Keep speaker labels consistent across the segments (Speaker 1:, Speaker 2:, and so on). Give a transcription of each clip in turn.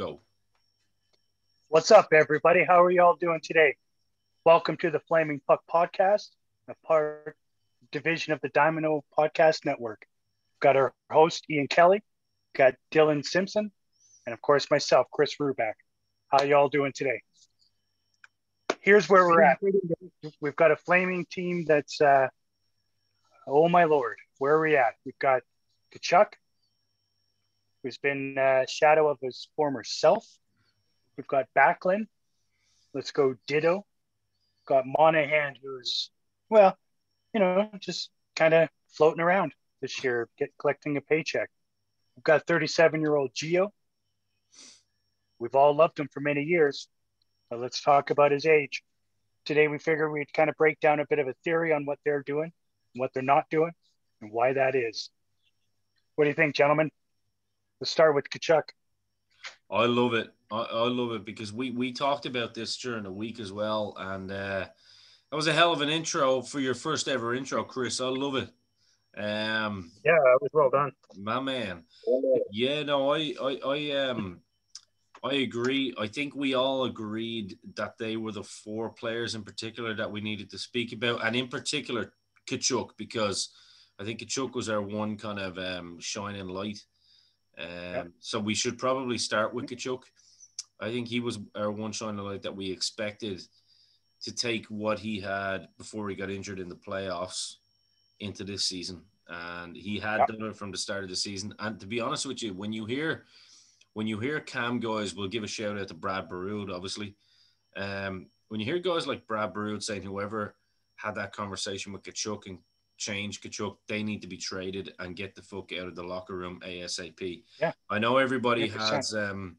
Speaker 1: Go.
Speaker 2: What's up, everybody? How are y'all doing today? Welcome to the Flaming Puck Podcast, a part division of the Dynamo Podcast Network. Got our host, Ian Kelly, got Dylan Simpson, and of course myself, Chris Rubak. How y'all doing today? Here's where we're at. We've got a Flaming team that's, oh my Lord, where are we at? We've got Tkachuk, who's been a shadow of his former self. We've got Backlund. Let's go Ditto. Got Monahan, who's, well, just kind of floating around this year, collecting a paycheck. We've got 37-year-old Gio. We've all loved him for many years, but let's talk about his age. Today, we figured we'd kind of break down a bit of a theory on what they're doing, what they're not doing, and why that is. What do you think, gentlemen? Let's start with Tkachuk.
Speaker 1: I love it. I love it because we talked about this during the week as well, and that was a hell of an intro for your first ever intro, Chris. I love it.
Speaker 3: Yeah, that was well done,
Speaker 1: my man. Yeah, no, I agree. I think we all agreed that they were the four players in particular that we needed to speak about, and in particular Tkachuk, because I think Tkachuk was our one kind of shining light. So we should probably start with Tkachuk. I think he was our one shining light that we expected to take what he had before he got injured in the playoffs into this season. And he had done it from the start of the season. And to be honest with you, when you hear Cam guys, we'll give a shout out to Brad Baroud, obviously. When you hear guys like Brad Baroud saying whoever had that conversation with Tkachuk and change Tkachuk, they need to be traded and get the fuck out of the locker room ASAP.
Speaker 2: Yeah,
Speaker 1: I know everybody
Speaker 2: 100%.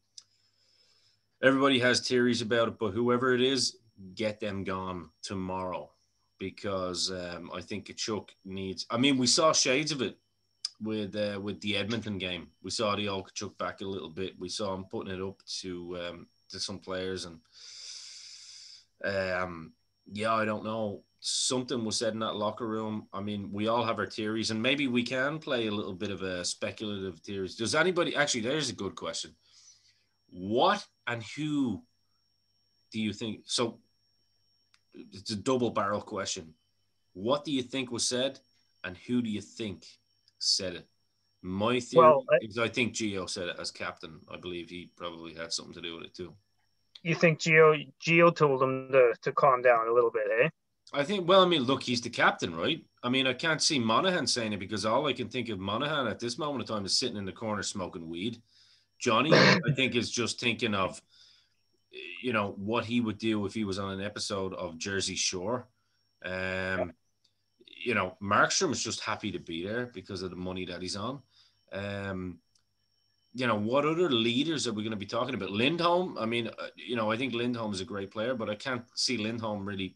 Speaker 1: has theories about it, but whoever it is, get them gone tomorrow, because I think Tkachuk needs. I mean, we saw shades of it with the Edmonton game. We saw the old Tkachuk back a little bit. We saw him putting it up to some players, and I don't know. Something was said in that locker room. I mean, we all have our theories, and maybe we can play a little bit of a speculative theories. Does anybody actually? There's a good question. What and who do you think? So it's a double barrel question. What do you think was said, and who do you think said it? My theory is I think Gio said it as captain. I believe he probably had something to do with it too.
Speaker 3: You think Gio told him to calm down a little bit, eh?
Speaker 1: I think, well, I mean, look, he's the captain, right? I mean, I can't see Monahan saying it, because all I can think of Monahan at this moment of time is sitting in the corner smoking weed. Johnny, I think, is just thinking of, what he would do if he was on an episode of Jersey Shore. Markstrom is just happy to be there because of the money that he's on. What other leaders are we going to be talking about? Lindholm, I mean, I think Lindholm is a great player, but I can't see Lindholm really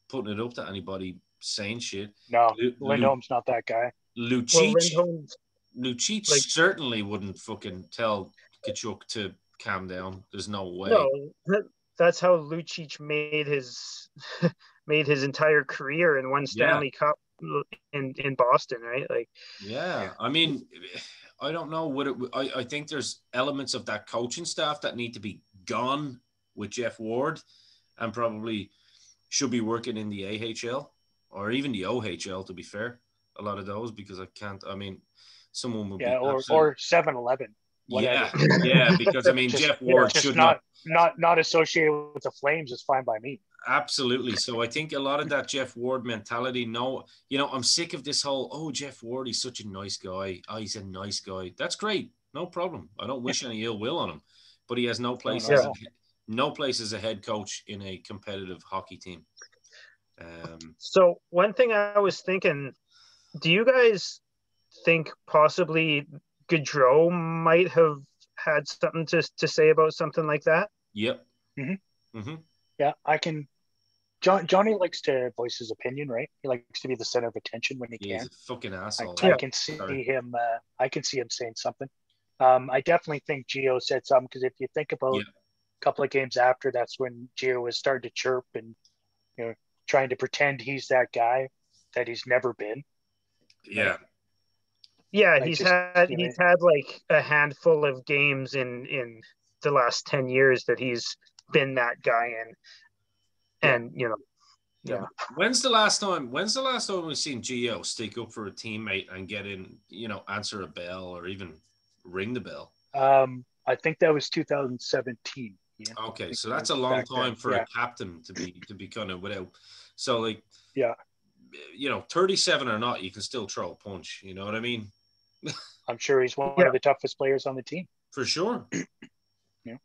Speaker 1: putting it up to anybody saying shit.
Speaker 2: No, Lindholm's not that guy.
Speaker 1: Lucic certainly wouldn't fucking tell Tkachuk to calm down. There's no way.
Speaker 3: No, that's how Lucic made his entire career in one Stanley Cup in Boston, right?
Speaker 1: I mean, I don't know what I think there's elements of that coaching staff that need to be gone with Jeff Ward, and probably should be working in the AHL or even the OHL, to be fair. A lot of those, because someone would be
Speaker 2: or 7-Eleven.
Speaker 1: Yeah, because I mean, Jeff Ward should
Speaker 2: not associated with the Flames is fine by me.
Speaker 1: Absolutely. So I think a lot of that Jeff Ward mentality. No, I'm sick of this whole, Jeff Ward, he's such a nice guy. Oh, he's a nice guy. That's great. No problem. I don't wish any ill will on him, but he has no place as a head coach in a competitive hockey team.
Speaker 3: So one thing I was thinking, do you guys think possibly Gaudreau might have had something to say about something like that?
Speaker 1: Yep.
Speaker 2: Mm-hmm. Mm-hmm. Yeah, I can. Johnny likes to voice his opinion, right? He likes to be the center of attention when he can.
Speaker 1: He's a fucking asshole.
Speaker 2: I can see him. I can see him saying something. I definitely think Gio said something, because if you think about a couple of games after, that's when Gio was starting to chirp and trying to pretend he's that guy that he's never been.
Speaker 1: Yeah.
Speaker 3: Right? Yeah, he's had like a handful of games in the last 10 years that he's been that guy in. And, yeah.
Speaker 1: When's the last time we've seen Gio stick up for a teammate and get in, answer a bell or even ring the bell?
Speaker 2: I think that was 2017. Yeah.
Speaker 1: Okay, so that's a long time for a captain to be kind of without. So, like, 37 or not, you can still throw a punch. You know what I mean?
Speaker 2: I'm sure he's one of the toughest players on the team.
Speaker 1: For sure.
Speaker 2: Yeah,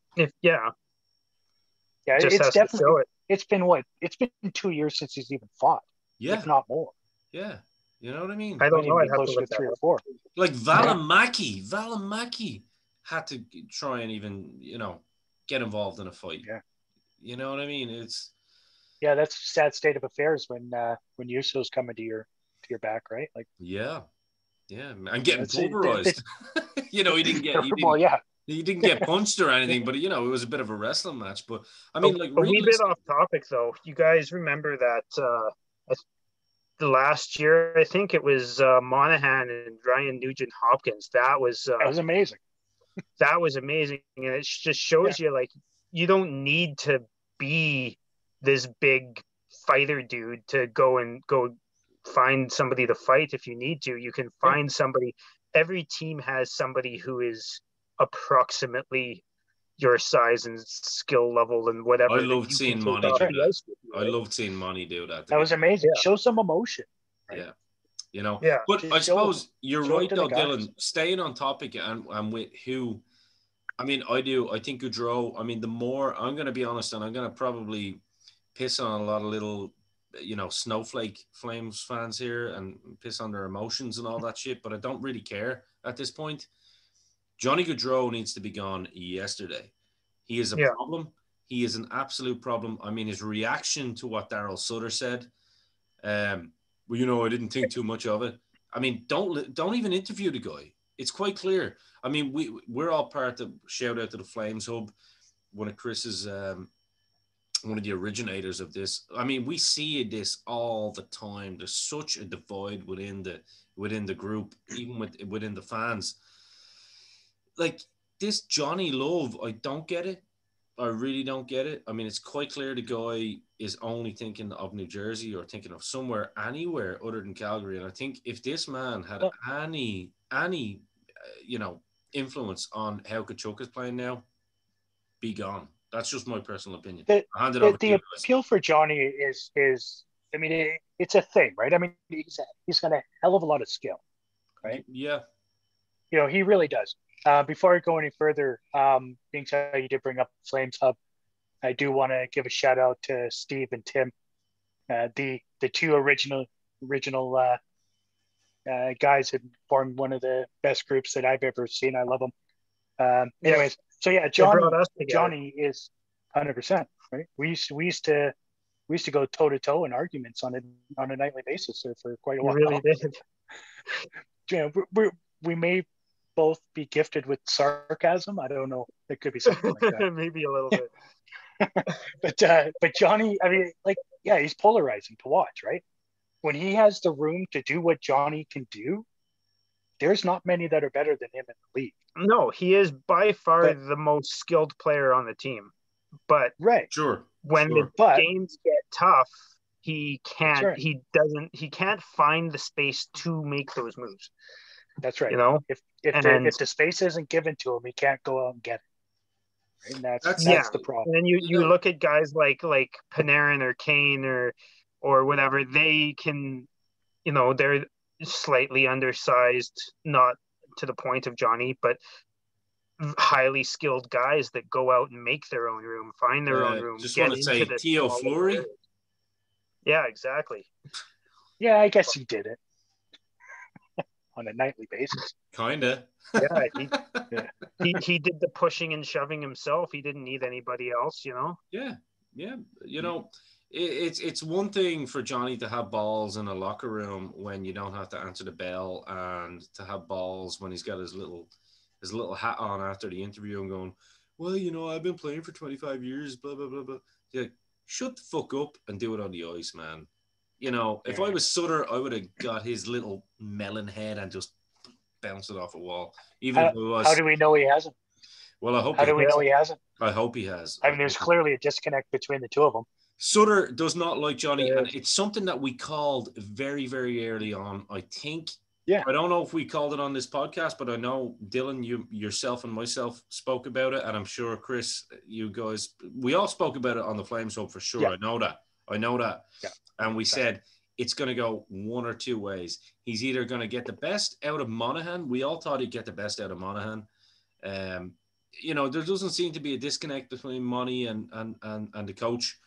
Speaker 2: it's definitely. It's been what? It's been 2 years since he's even fought.
Speaker 1: Yeah,
Speaker 2: if not more.
Speaker 1: Yeah, you know what I mean.
Speaker 3: I don't know. I'd have
Speaker 2: closer to 3 or 4.
Speaker 1: Like Valimaki had to try and even get involved in a fight.
Speaker 2: Yeah,
Speaker 1: you know what I mean. It's
Speaker 2: that's a sad state of affairs when Uso's coming to your back, right? Like
Speaker 1: yeah, and getting pulverized. He didn't get. He didn't get punched or anything, but it was a bit of a wrestling match. But I mean,
Speaker 3: a wee bit off topic though. You guys remember that the last year? I think it was Monahan and Ryan Nugent Hopkins. That was
Speaker 2: amazing.
Speaker 3: That was amazing, and it just shows you like you don't need to be this big fighter dude to go find somebody to fight. If you need to, you can find somebody. Every team has somebody who is approximately your size and skill level and whatever.
Speaker 1: I loved seeing Monty do that. I loved seeing Monty do that.
Speaker 2: That was amazing. Yeah. Show some emotion. Right?
Speaker 1: Yeah. But I suppose you're right though, Dylan. Staying on topic and with who, I mean, I think Gaudreau, I mean, the more, I'm going to be honest, and I'm going to probably piss on a lot of little, snowflake Flames fans here and piss on their emotions and all that shit, but I don't really care at this point. Johnny Gaudreau needs to be gone yesterday. He is a problem. He is an absolute problem. I mean, his reaction to what Daryl Sutter said, I didn't think too much of it. I mean, don't even interview the guy. It's quite clear. I mean, we're all part of, shout out to the Flames Hub, one of Chris's, one of the originators of this. I mean, we see this all the time. There's such a divide within the group, even within the fans. Like this Johnny Love, I don't get it. I really don't get it. I mean, it's quite clear the guy is only thinking of New Jersey or thinking of anywhere other than Calgary. And I think if this man had any influence on how Tkachuk is playing now, be gone. That's just my personal opinion. The
Speaker 2: appeal for Johnny is I mean, it's a thing, right? I mean, he's got a hell of a lot of skill, right?
Speaker 1: Yeah.
Speaker 2: He really does. Before I go any further, being how you did bring up Flames Hub, I do want to give a shout out to Steve and Tim, the two original guys that formed one of the best groups that I've ever seen. I love them. Anyways, so yeah, Johnny is 100%, right? We used to go toe to toe in arguments on a nightly basis for quite a while.
Speaker 3: We really did.
Speaker 2: We may both be gifted with sarcasm. I don't know. It could be something like that.
Speaker 3: Maybe a little bit.
Speaker 2: But Johnny, I mean, he's polarizing to watch, right? When he has the room to do what Johnny can do, there's not many that are better than him in the league.
Speaker 3: No, he is by far the most skilled player on the team. But when the games get tough, he can't. Right. He can't find the space to make those moves.
Speaker 2: That's right. If the space isn't given to him, he can't go out and get it. And that's the problem.
Speaker 3: And you look at guys like Panarin or Kane or whatever, they can, they're slightly undersized, not to the point of Johnny, but highly skilled guys that go out and make their own room, find their own room.
Speaker 1: Just want to say Theo Fleury.
Speaker 3: Yeah, exactly.
Speaker 2: Yeah, I guess he did it. On a nightly basis.
Speaker 1: Kinda.
Speaker 3: He did the pushing and shoving himself. He didn't need anybody else,
Speaker 1: Yeah. It's one thing for Johnny to have balls in a locker room when you don't have to answer the bell, and to have balls when he's got his little hat on after the interview and going, well, I've been playing for 25 years, blah blah blah blah. Like, shut the fuck up and do it on the ice, man. If I was Sutter, I would have got his little melon head and just bounced it off a wall. Even if it was.
Speaker 2: How do we know he hasn't?
Speaker 1: Well, I hope.
Speaker 2: How do we know he hasn't?
Speaker 1: I hope he has.
Speaker 2: I mean, there's clearly a disconnect between the two of them.
Speaker 1: Sutter does not like Johnny, and it's something that we called very, very early on. I think.
Speaker 2: Yeah.
Speaker 1: I don't know if we called it on this podcast, but I know Dylan, yourself, and myself spoke about it, and I'm sure Chris, you guys, we all spoke about it on the Flames Hub for sure. Yeah. I know that. Yeah. And we said it's going to go one or two ways. He's either going to get the best out of Monahan. We all thought he'd get the best out of Monahan. You know, there doesn't seem to be a disconnect between Monty and the coach,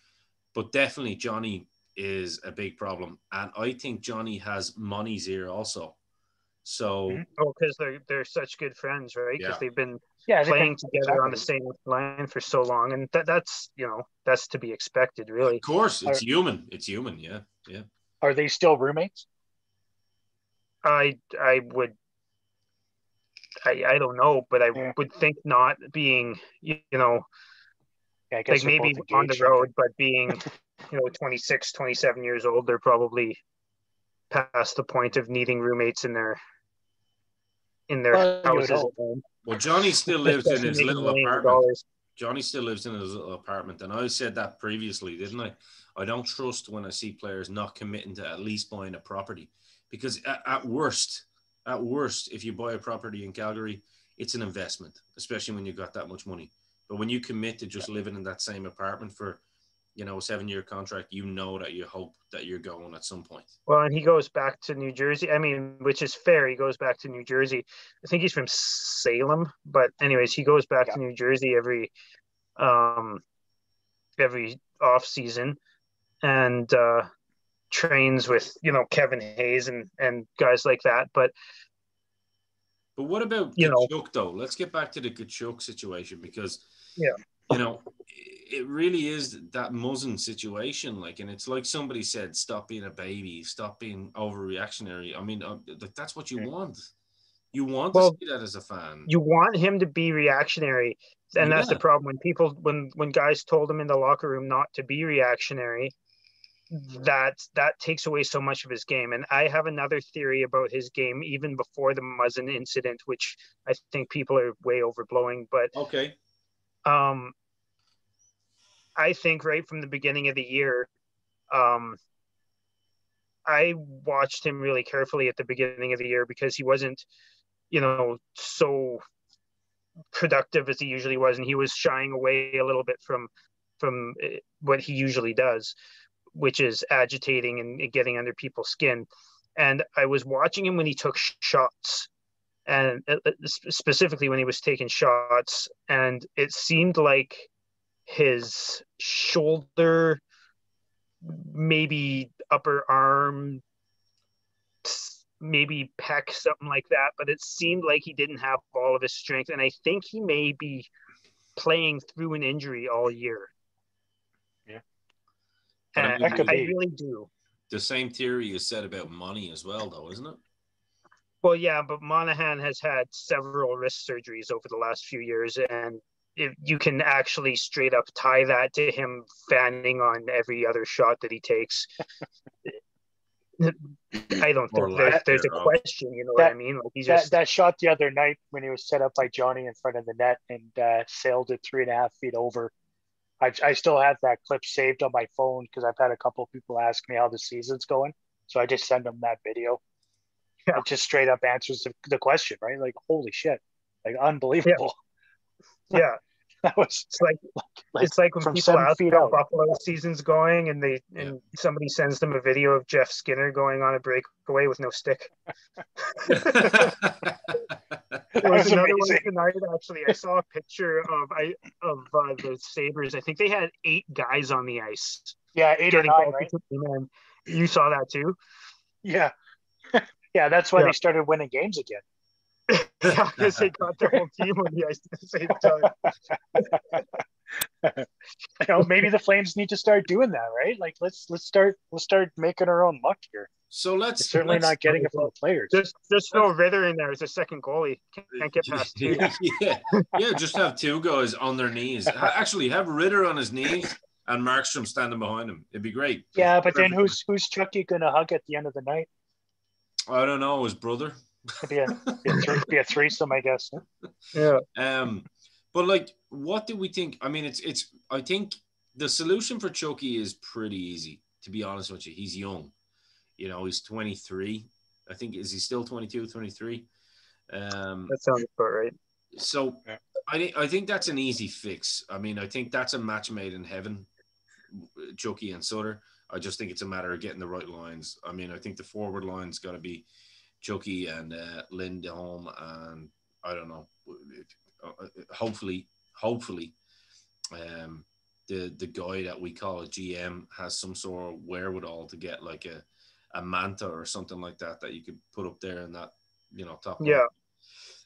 Speaker 1: but definitely Johnny is a big problem. And I think Johnny has Monty's ear also. So,
Speaker 3: because they're such good friends, right? Because they've been playing together
Speaker 2: exactly
Speaker 3: on the same line for so long, and that's to be expected, really.
Speaker 1: Of course, it's human. It's human. Yeah.
Speaker 2: Are they still roommates?
Speaker 3: I don't know, but I would think not, being like maybe on the road, but being 26, 27 years old, they're probably past the point of needing roommates in their houses.
Speaker 1: Well, Johnny still lives in his little apartment. Johnny still lives in his little apartment, and I said that previously, didn't I? I don't trust when I see players not committing to at least buying a property, because at worst, if you buy a property in Calgary, it's an investment, especially when you've got that much money. But when you commit to just living in that same apartment for a 7-year contract, that you hope that you're going at some point.
Speaker 3: Well, and he goes back to New Jersey. I mean, which is fair. He goes back to New Jersey. I think he's from Salem, but anyways, he goes back to New Jersey every off season and trains with Kevin Hayes and guys like that. But
Speaker 1: what about Tkachuk though? Let's get back to the Tkachuk situation, because it really is that Muzzin situation. And it's like somebody said, stop being a baby, stop being overreactionary. I mean, that's what you want. You want to see that as a fan.
Speaker 3: You want him to be reactionary. And that's the problem. When guys told him in the locker room not to be reactionary, that takes away so much of his game. And I have another theory about his game, even before the Muzzin incident, which I think people are way overblowing. But
Speaker 1: okay.
Speaker 3: I think right from the beginning of the year, I watched him really carefully at the beginning of the year, because he wasn't, so productive as he usually was, and he was shying away a little bit from what he usually does, which is agitating and getting under people's skin. And I was watching him when he took shots, and specifically when he was taking shots, and it seemed like his shoulder, maybe upper arm, maybe pec, something like that, but it seemed like he didn't have all of his strength, and I think he may be playing through an injury all year. And I really do.
Speaker 1: The same theory is said about Money as well, though, isn't it?
Speaker 3: Well, yeah, but Monahan has had several wrist surgeries over the last few years, and if you can actually straight up tie that to him fanning on every other shot that he takes. I don't think there's a question, what I mean? Like,
Speaker 2: that shot the other night when he was set up by Johnny in front of the net and sailed it 3.5 feet over. I still have that clip saved on my phone, because I've had a couple of people ask me how the season's going. So I just send them that video. Yeah. It just straight up answers the question, right? Like, holy shit, like unbelievable.
Speaker 3: Yeah.
Speaker 2: That was
Speaker 3: it's like when people ask how Buffalo season's going, and somebody sends them a video of Jeff Skinner going on a breakaway with no stick. There was another one tonight, actually. I saw a picture of the Sabres. I think they had 8 guys on the ice.
Speaker 2: Yeah, 8 or 9, right?
Speaker 3: You saw that too?
Speaker 2: Yeah. Yeah, that's why they started winning games again.
Speaker 3: Yeah, because they got their whole team on the ice at the same
Speaker 2: time. Maybe the Flames need to start doing that, right? Like, let's start making our own muck here.
Speaker 1: So let's
Speaker 2: certainly not getting it from the players.
Speaker 3: Just throw Ritter in there as a second goalie. Can't get past 2.
Speaker 1: Yeah, just have 2 guys on their knees. Actually, have Ritter on his knees and Markstrom standing behind him. It'd be great.
Speaker 2: Yeah, but then who's Chucky gonna hug at the end of the night?
Speaker 1: I don't know. His brother.
Speaker 2: It'd be a threesome, I guess.
Speaker 3: Yeah.
Speaker 1: But like, what do we think? I mean, it's. I think the solution for Chucky is pretty easy. To be honest with you, he's young. You know, he's 23. I think is he still 22, 23?
Speaker 3: That sounds about right.
Speaker 1: So
Speaker 2: Yeah.
Speaker 1: I think that's an easy fix. I mean, I think that's a match made in heaven, Chucky and Sutter. I just think it's a matter of getting the right lines. I mean, I think the forward line's got to be Chucky and Lindholm, and I don't know. Hopefully, the guy that we call a GM has some sort of wherewithal to get like a Manta or something like that you could put up there in that top line.
Speaker 3: Yeah.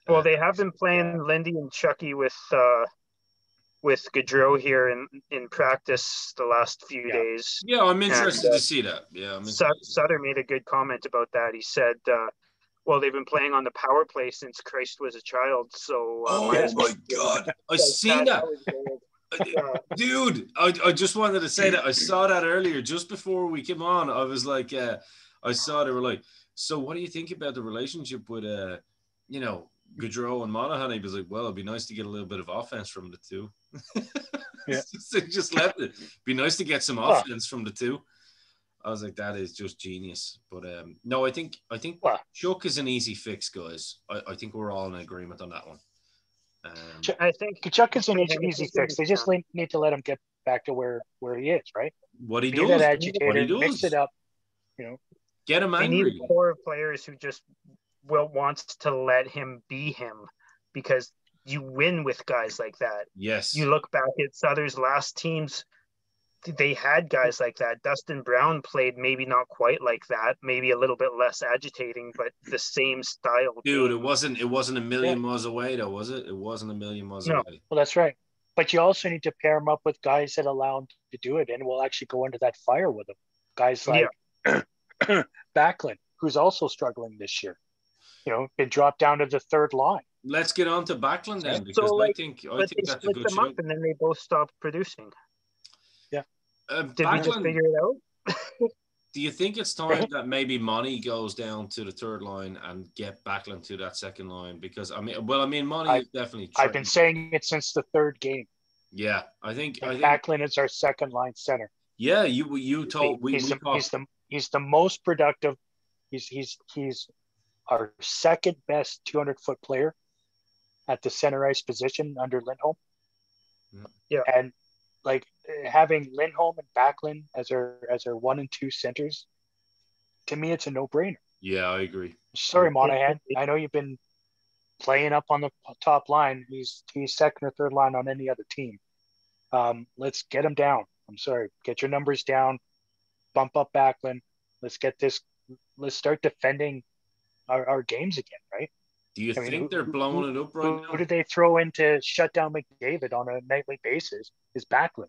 Speaker 3: Well, they have been playing Lindy and Chucky with Gaudreau here in practice the last few days.
Speaker 1: Yeah, I'm interested to see that. Yeah,
Speaker 3: Sutter made a good comment about that. He said, well, they've been playing on the power play since Christ was a child. So,
Speaker 1: oh my God, I seen that. Dude, I just wanted to say that I saw that earlier just before we came on. I was like, I saw they were like, so what do you think about the relationship with Gaudreau and Monahan? He was like, well, it'd be nice to get a little bit of offense from the two.
Speaker 2: Yeah.
Speaker 1: Just left it. Be nice to get some offense from the two. I was like, that is just genius. But no, I think Chuck is an easy fix, guys. I think we're all in agreement on that one.
Speaker 3: I think
Speaker 2: Chuck is an easy fix. They just need to let him get back to where he is, right?
Speaker 1: What he
Speaker 2: Be
Speaker 1: does,
Speaker 2: that agitator, mix it up,
Speaker 1: Get him angry.
Speaker 3: They need a core of players who just wants to let him be him, because you win with guys like that.
Speaker 1: Yes.
Speaker 3: You look back at Sutter's last teams, they had guys like that. Dustin Brown played maybe not quite like that, maybe a little bit less agitating, but the same style.
Speaker 1: Dude, it wasn't a million miles away though, was it? It wasn't a million miles away.
Speaker 2: Well, that's right. But you also need to pair him up with guys that allow him to do it, and will actually go into that fire with him. Guys like Backlund, who's also struggling this year. Been dropped down to the third line.
Speaker 1: Let's get on to Backlund then, because I think that's a good show.
Speaker 3: And then they both stopped producing.
Speaker 2: Yeah.
Speaker 3: Did we just figure it out?
Speaker 1: Do you think it's time that maybe Monty goes down to the third line and get Backlund to that second line? Because Monty is definitely.
Speaker 2: I've been saying it since the third game.
Speaker 1: Yeah, I think
Speaker 2: Backlund is our second line center.
Speaker 1: Yeah, you told
Speaker 2: he's the most productive. He's our second best 200-foot player at the center ice position under Lindholm.
Speaker 3: Yeah,
Speaker 2: and like having Lindholm and Backlund as our 1 and 2 centers, to me, it's a no-brainer.
Speaker 1: Yeah, I agree.
Speaker 2: Sorry, Monahan. I know you've been playing up on the top line. He's second or third line on any other team. Let's get him down. I'm sorry. Get your numbers down. Bump up Backlund. Let's get this. Let's start defending our games again, right?
Speaker 1: Do you think they're blowing it up right now?
Speaker 2: Who did they throw in to shut down McDavid on a nightly basis? Is Backlund.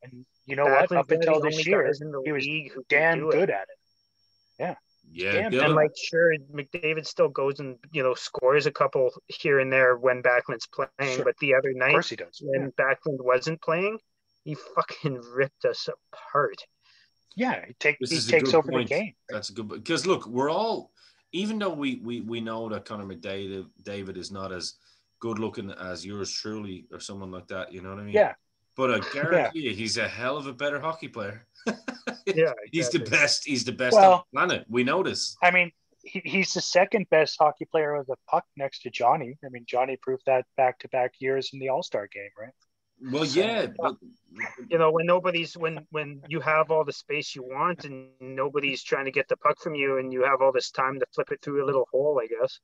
Speaker 2: And you know what? Up until this year, he was damn good at it. Yeah.
Speaker 1: Yeah.
Speaker 3: And like, sure, McDavid still goes and scores a couple here and there when Backlund's playing, but the other night,
Speaker 2: of course he does.
Speaker 3: When Backlund wasn't playing, he fucking ripped us apart.
Speaker 2: Yeah, he takes over the game.
Speaker 1: That's a good, because look, we're all, even though we know that Connor McDavid is not as good looking as yours truly or someone like that, you know what I mean?
Speaker 2: Yeah.
Speaker 1: But I guarantee you, he's a hell of a better hockey player.
Speaker 3: Yeah, exactly.
Speaker 1: He's the best on the planet. We know this.
Speaker 2: I mean, he's the second best hockey player with the puck next to Johnny. I mean, Johnny proved that back-to-back years in the All-Star game, right?
Speaker 1: Well, yeah, but
Speaker 3: when you have all the space you want and nobody's trying to get the puck from you, and you have all this time to flip it through a little hole, I guess.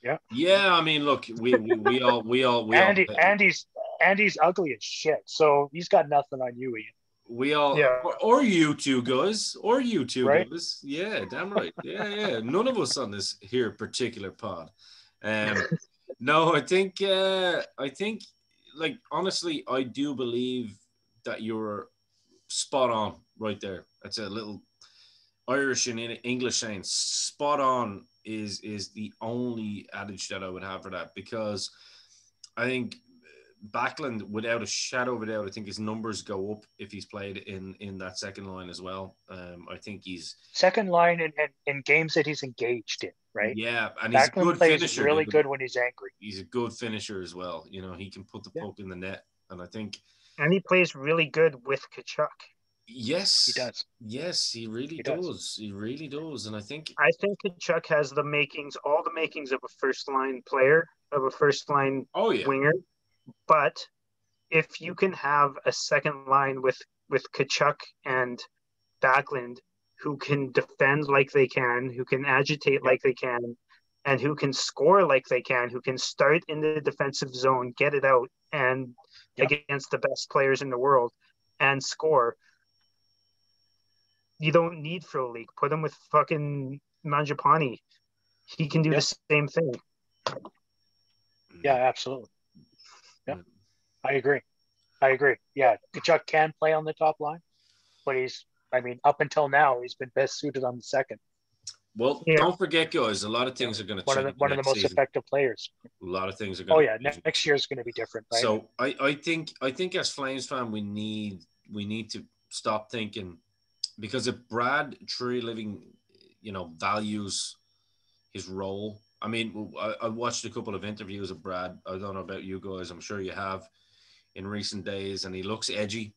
Speaker 2: Yeah.
Speaker 1: Yeah, I mean, look, we all.
Speaker 2: Andy's ugly as shit, so he's got nothing on you, Ian.
Speaker 1: We all, or you two guys,
Speaker 2: right?
Speaker 1: Guys. Yeah, damn right. Yeah. None of us on this here particular pod. No, I think. Like, honestly, I do believe that you're spot on right there. That's a little Irish and English saying. Spot on is the only adage that I would have for that, because I think Backlund, without a shadow of a doubt, I think his numbers go up if he's played in that second line as well. I think he's
Speaker 2: second line in games that he's engaged in, right?
Speaker 1: Yeah, and he's
Speaker 2: Backlund
Speaker 1: a good
Speaker 2: plays
Speaker 1: finisher.
Speaker 2: really good when he's angry.
Speaker 1: He's a good finisher as well. You know, he can put the puck in the net, and I think.
Speaker 3: And he plays really good with Kachuk.
Speaker 1: Yes,
Speaker 2: he does.
Speaker 1: Yes, he really does. He really does, and I think
Speaker 3: Kachuk has all the makings of a first line player, of a first line winger. But if you can have a second line with Kachuk and Backlund, who can defend like they can, who can agitate like they can, and who can score like they can, who can start in the defensive zone, get it out, and against the best players in the world, and score. You don't need Frolik. Put him with fucking Mangiapane. He can do the same thing.
Speaker 2: Yeah, absolutely. Yeah, I agree. Yeah, Kachuk can play on the top line, but up until now, he's been best suited on the second.
Speaker 1: Well, don't forget, guys, a lot of things are going to change.
Speaker 2: One of the most effective players.
Speaker 1: A lot of things are going to
Speaker 2: change. Next year is going to be different, right?
Speaker 1: So I think as Flames fan, we need to stop thinking, because if Brad truly values his role. I mean, I watched a couple of interviews of Brad. I don't know about you guys. I'm sure you have in recent days, and he looks edgy.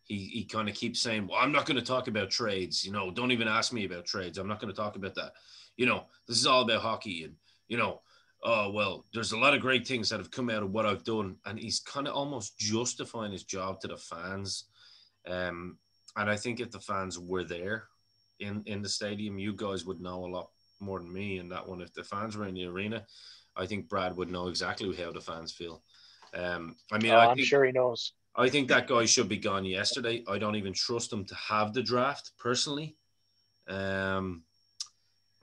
Speaker 1: He kind of keeps saying, well, I'm not going to talk about trades. You know, don't even ask me about trades. I'm not going to talk about that. You know, this is all about hockey. And, you know, there's a lot of great things that have come out of what I've done. And he's kind of almost justifying his job to the fans. And I think if the fans were there in the stadium, you guys would know a lot more than me in that one. If the fans were in the arena, I think Brad would know exactly how the fans feel. I'm
Speaker 2: sure he knows.
Speaker 1: I think that guy should be gone yesterday. I don't even trust him to have the draft personally. I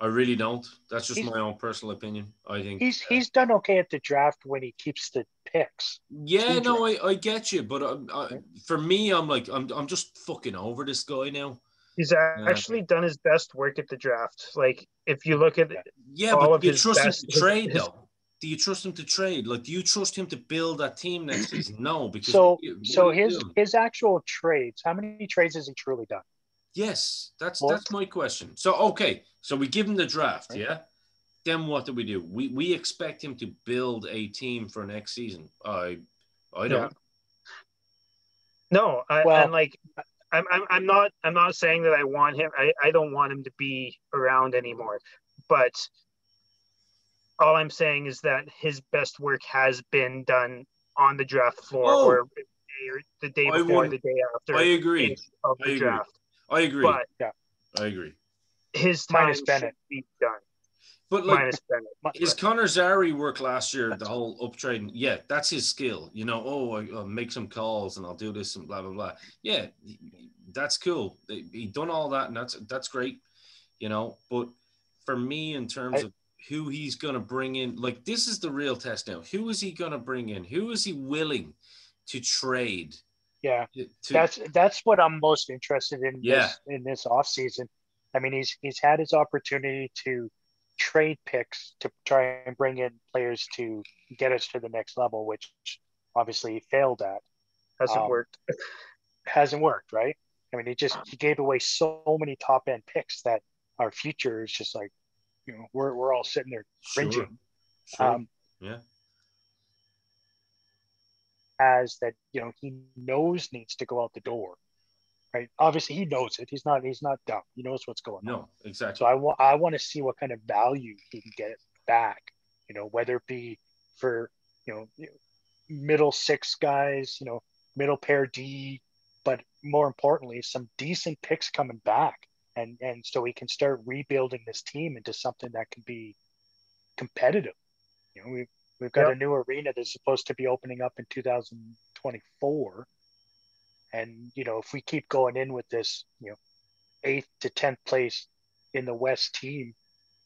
Speaker 1: really don't. That's just my own personal opinion. I think
Speaker 2: he's done okay at the draft when he keeps the picks.
Speaker 1: Yeah, no, I get you, but for me, I'm just fucking over this guy now.
Speaker 3: He's actually done his best work at the draft. Like, if you look at
Speaker 1: but do you trust him to trade though? Do you trust him to trade? Like, do you trust him to build that team next season? No, because
Speaker 2: his actual trades. How many trades has he truly done?
Speaker 1: Yes, that's my question. So so we give him the draft, yeah. Then what do? We expect him to build a team for next season. I don't.
Speaker 3: No, I'm not saying that I want him. I don't want him to be around anymore. But all I'm saying is that his best work has been done on the draft floor or the day before, the day after.
Speaker 1: I agree.
Speaker 3: Of the draft.
Speaker 1: I agree.
Speaker 3: But
Speaker 1: I agree.
Speaker 3: His time should be done.
Speaker 1: But like his Connor Zary work last year, the whole uptrading, that's his skill. You know, I'll make some calls and I'll do this and blah blah blah. Yeah, that's cool. He done all that, and that's great. You know, but for me, in terms of who he's gonna bring in, like, this is the real test now. Who is he gonna bring in? Who is he willing to trade?
Speaker 2: Yeah, that's what I'm most interested in. In this offseason. I mean, he's had his opportunity to trade picks to try and bring in players to get us to the next level, which obviously he failed at. Hasn't worked, right? I mean, he gave away so many top end picks that our future is just like, you know, we're all sitting there cringing.
Speaker 1: Sure.
Speaker 2: As that, you know, he knows needs to go out the door. Right. Obviously, he knows it. He's not dumb. He knows what's going on.
Speaker 1: No, exactly.
Speaker 2: So I want to see what kind of value he can get back. You know, whether it be for, you know, middle six guys, you know, middle pair D, but more importantly, some decent picks coming back, and so we can start rebuilding this team into something that can be competitive. You know, we've got a new arena that's supposed to be opening up in 2024. And, you know, if we keep going in with this, you know, 8th to 10th place in the West team,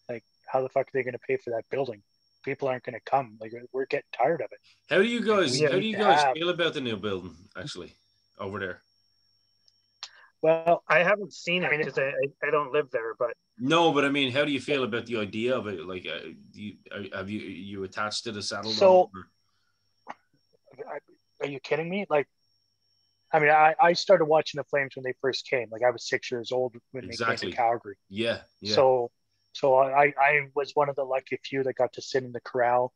Speaker 2: like, how the fuck are they going to pay for that building? People aren't going to come. Like, we're getting tired of it.
Speaker 1: How do you guys feel about the new building, actually, over there?
Speaker 2: Well,
Speaker 3: I haven't seen it because I don't live there, but.
Speaker 1: No, but I mean, how do you feel about the idea of it? Like, have you attached to the saddle?
Speaker 2: So, are you kidding me? Like, I mean, I started watching the Flames when they first came. Like I was 6 years old when they came to Calgary.
Speaker 1: Yeah.
Speaker 2: So I was one of the lucky few that got to sit in the corral,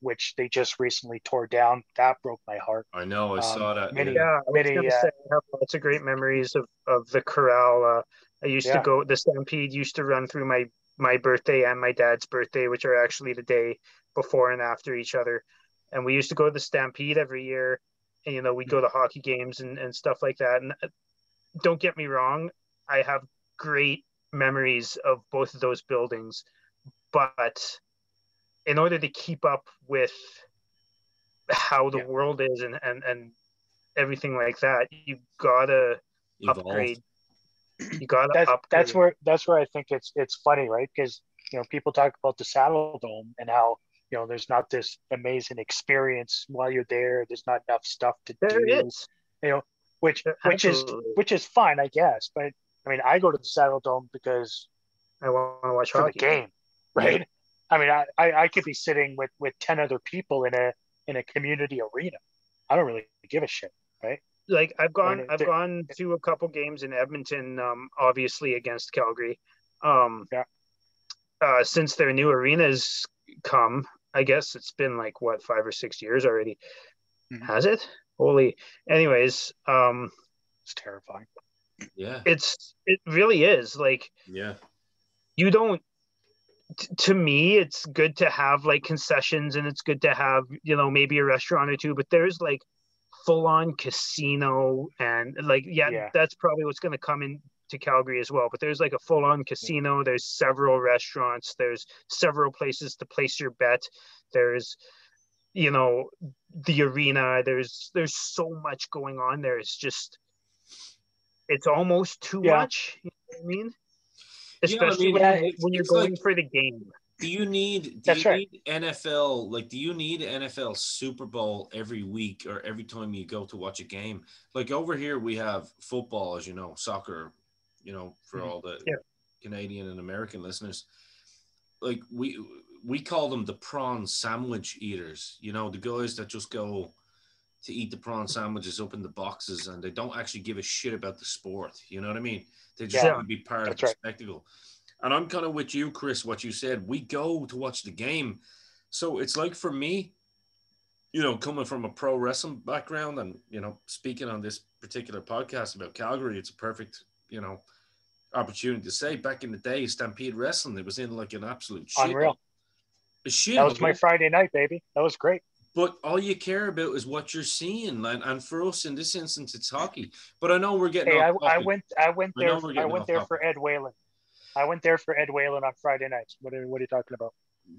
Speaker 2: which they just recently tore down. That broke my heart.
Speaker 1: I know. I saw that.
Speaker 3: I was gonna say I have lots of great memories of the corral. I used to go. The Stampede used to run through my birthday and my dad's birthday, which are actually the day before and after each other. And we used to go to the Stampede every year. And, we'd go to hockey games and stuff like that. And don't get me wrong, I have great memories of both of those buildings. But in order to keep up with how the world is and everything like that, you gotta upgrade. You gotta upgrade.
Speaker 2: That's where I think it's funny, right? Because people talk about the Saddle Dome and how there's not this amazing experience while you're there. There's not enough stuff to do.
Speaker 3: There is.
Speaker 2: Which is fine, I guess. But I mean, I go to the Saddle Dome because
Speaker 3: I want to watch
Speaker 2: the game, right? Yeah. I mean, I could be sitting with 10 other people in a community arena. I don't really give a shit, right?
Speaker 3: Like I've gone to a couple games in Edmonton, obviously against Calgary. Since their new arenas come, I guess it's been like 5 or 6 years already. Mm-hmm. Has it? Holy. Anyways,
Speaker 2: it's terrifying.
Speaker 1: Yeah.
Speaker 3: It really is. Like,
Speaker 1: yeah.
Speaker 3: You don't. To me, it's good to have like concessions, and it's good to have maybe a restaurant or two. But there's like full-on casino, and like that's probably what's going to come in to Calgary as well. But there's like a full-on casino. There's several restaurants. There's several places to place your bet. There's the arena. There's so much going on there. It's almost too much. You know what I mean? Especially when you're going for the game.
Speaker 1: Do you need NFL? Like, do you need NFL Super Bowl every week or every time you go to watch a game? Like over here, we have football, as you know, soccer, for all the Canadian and American listeners. Like we call them the prawn sandwich eaters. The guys that just go to eat the prawn sandwiches up in the boxes and they don't actually give a shit about the sport. You know what I mean? They just want to be part of the spectacle. And I'm kind of with you, Chris, what you said. We go to watch the game. So it's like for me, coming from a pro wrestling background and, speaking on this particular podcast about Calgary, it's a perfect, opportunity to say back in the day, Stampede Wrestling, it was in like an absolute shit.
Speaker 2: Unreal. That was my Friday night, baby. That was great.
Speaker 1: But all you care about is what you're seeing, and for us in this instance, it's hockey. But I know we're getting.
Speaker 2: Hey, I went there for Ed Whalen. I went there for Ed Whalen on Friday nights. What are you talking about?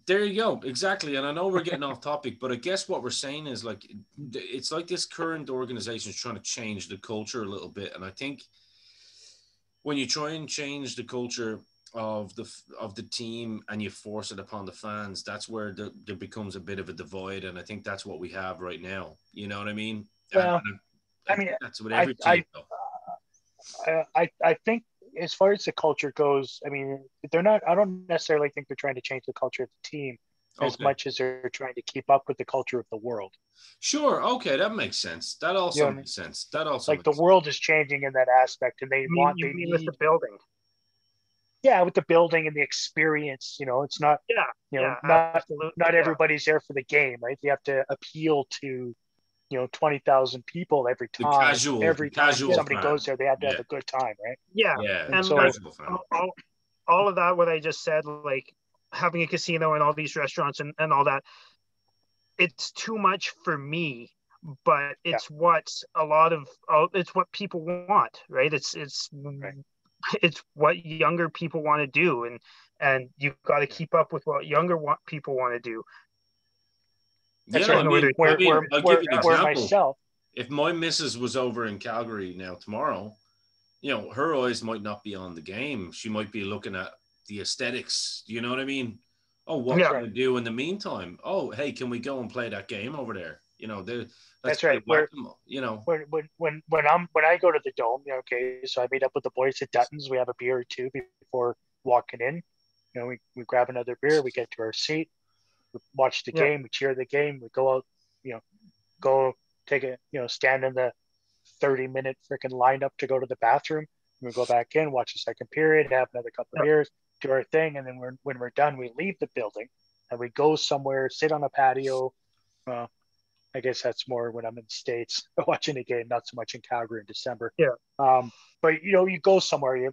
Speaker 1: There you go, exactly. And I know we're getting off topic, but I guess what we're saying is like it's like this current organization is trying to change the culture a little bit, and I think when you try and change the culture of the team and you force it upon the fans, that's where there becomes a bit of a divide, and I think that's what we have right now. You know what I mean?
Speaker 2: Well,
Speaker 1: I mean that's what every team.
Speaker 2: I think as far as the culture goes, I mean they're not. I don't necessarily think they're trying to change the culture of the team as much as they're trying to keep up with the culture of the world.
Speaker 1: Sure. Okay, that makes sense. That also makes sense. That also
Speaker 2: like the world is changing in that aspect, and they need
Speaker 3: with the building.
Speaker 2: Yeah, with the building and the experience, it's not. Not everybody's there for the game, right? You have to appeal to, 20,000 people every time. Every time somebody goes there, they have to have a good time, right?
Speaker 3: Yeah, and so all of that, what I just said, like having a casino and all these restaurants and all that, it's too much for me. But it's what it's what people want, right? It's what younger people want to do, and you've got to keep up with what people want to do.
Speaker 1: That's right. I'll give you an example. If my missus was over in Calgary now tomorrow, her eyes might not be on the game. She might be looking at the aesthetics. You know what I mean? Oh, what can I do in the meantime? Oh, hey, can we go and play that game over there?
Speaker 2: That's right. When I go to the Dome, so I meet up with the boys at Dutton's. We have a beer or two before walking in. We grab another beer. We get to our seat. We watch the game. We cheer the game. We go out. Go stand in the 30-minute freaking lineup to go to the bathroom. We go back in, watch the second period, have another couple of beers, do our thing, and then when we're done, we leave the building and we go somewhere, sit on a patio. Well, I guess that's more when I'm in the States watching a game, not so much in Calgary in December.
Speaker 3: Yeah.
Speaker 2: But you go somewhere, you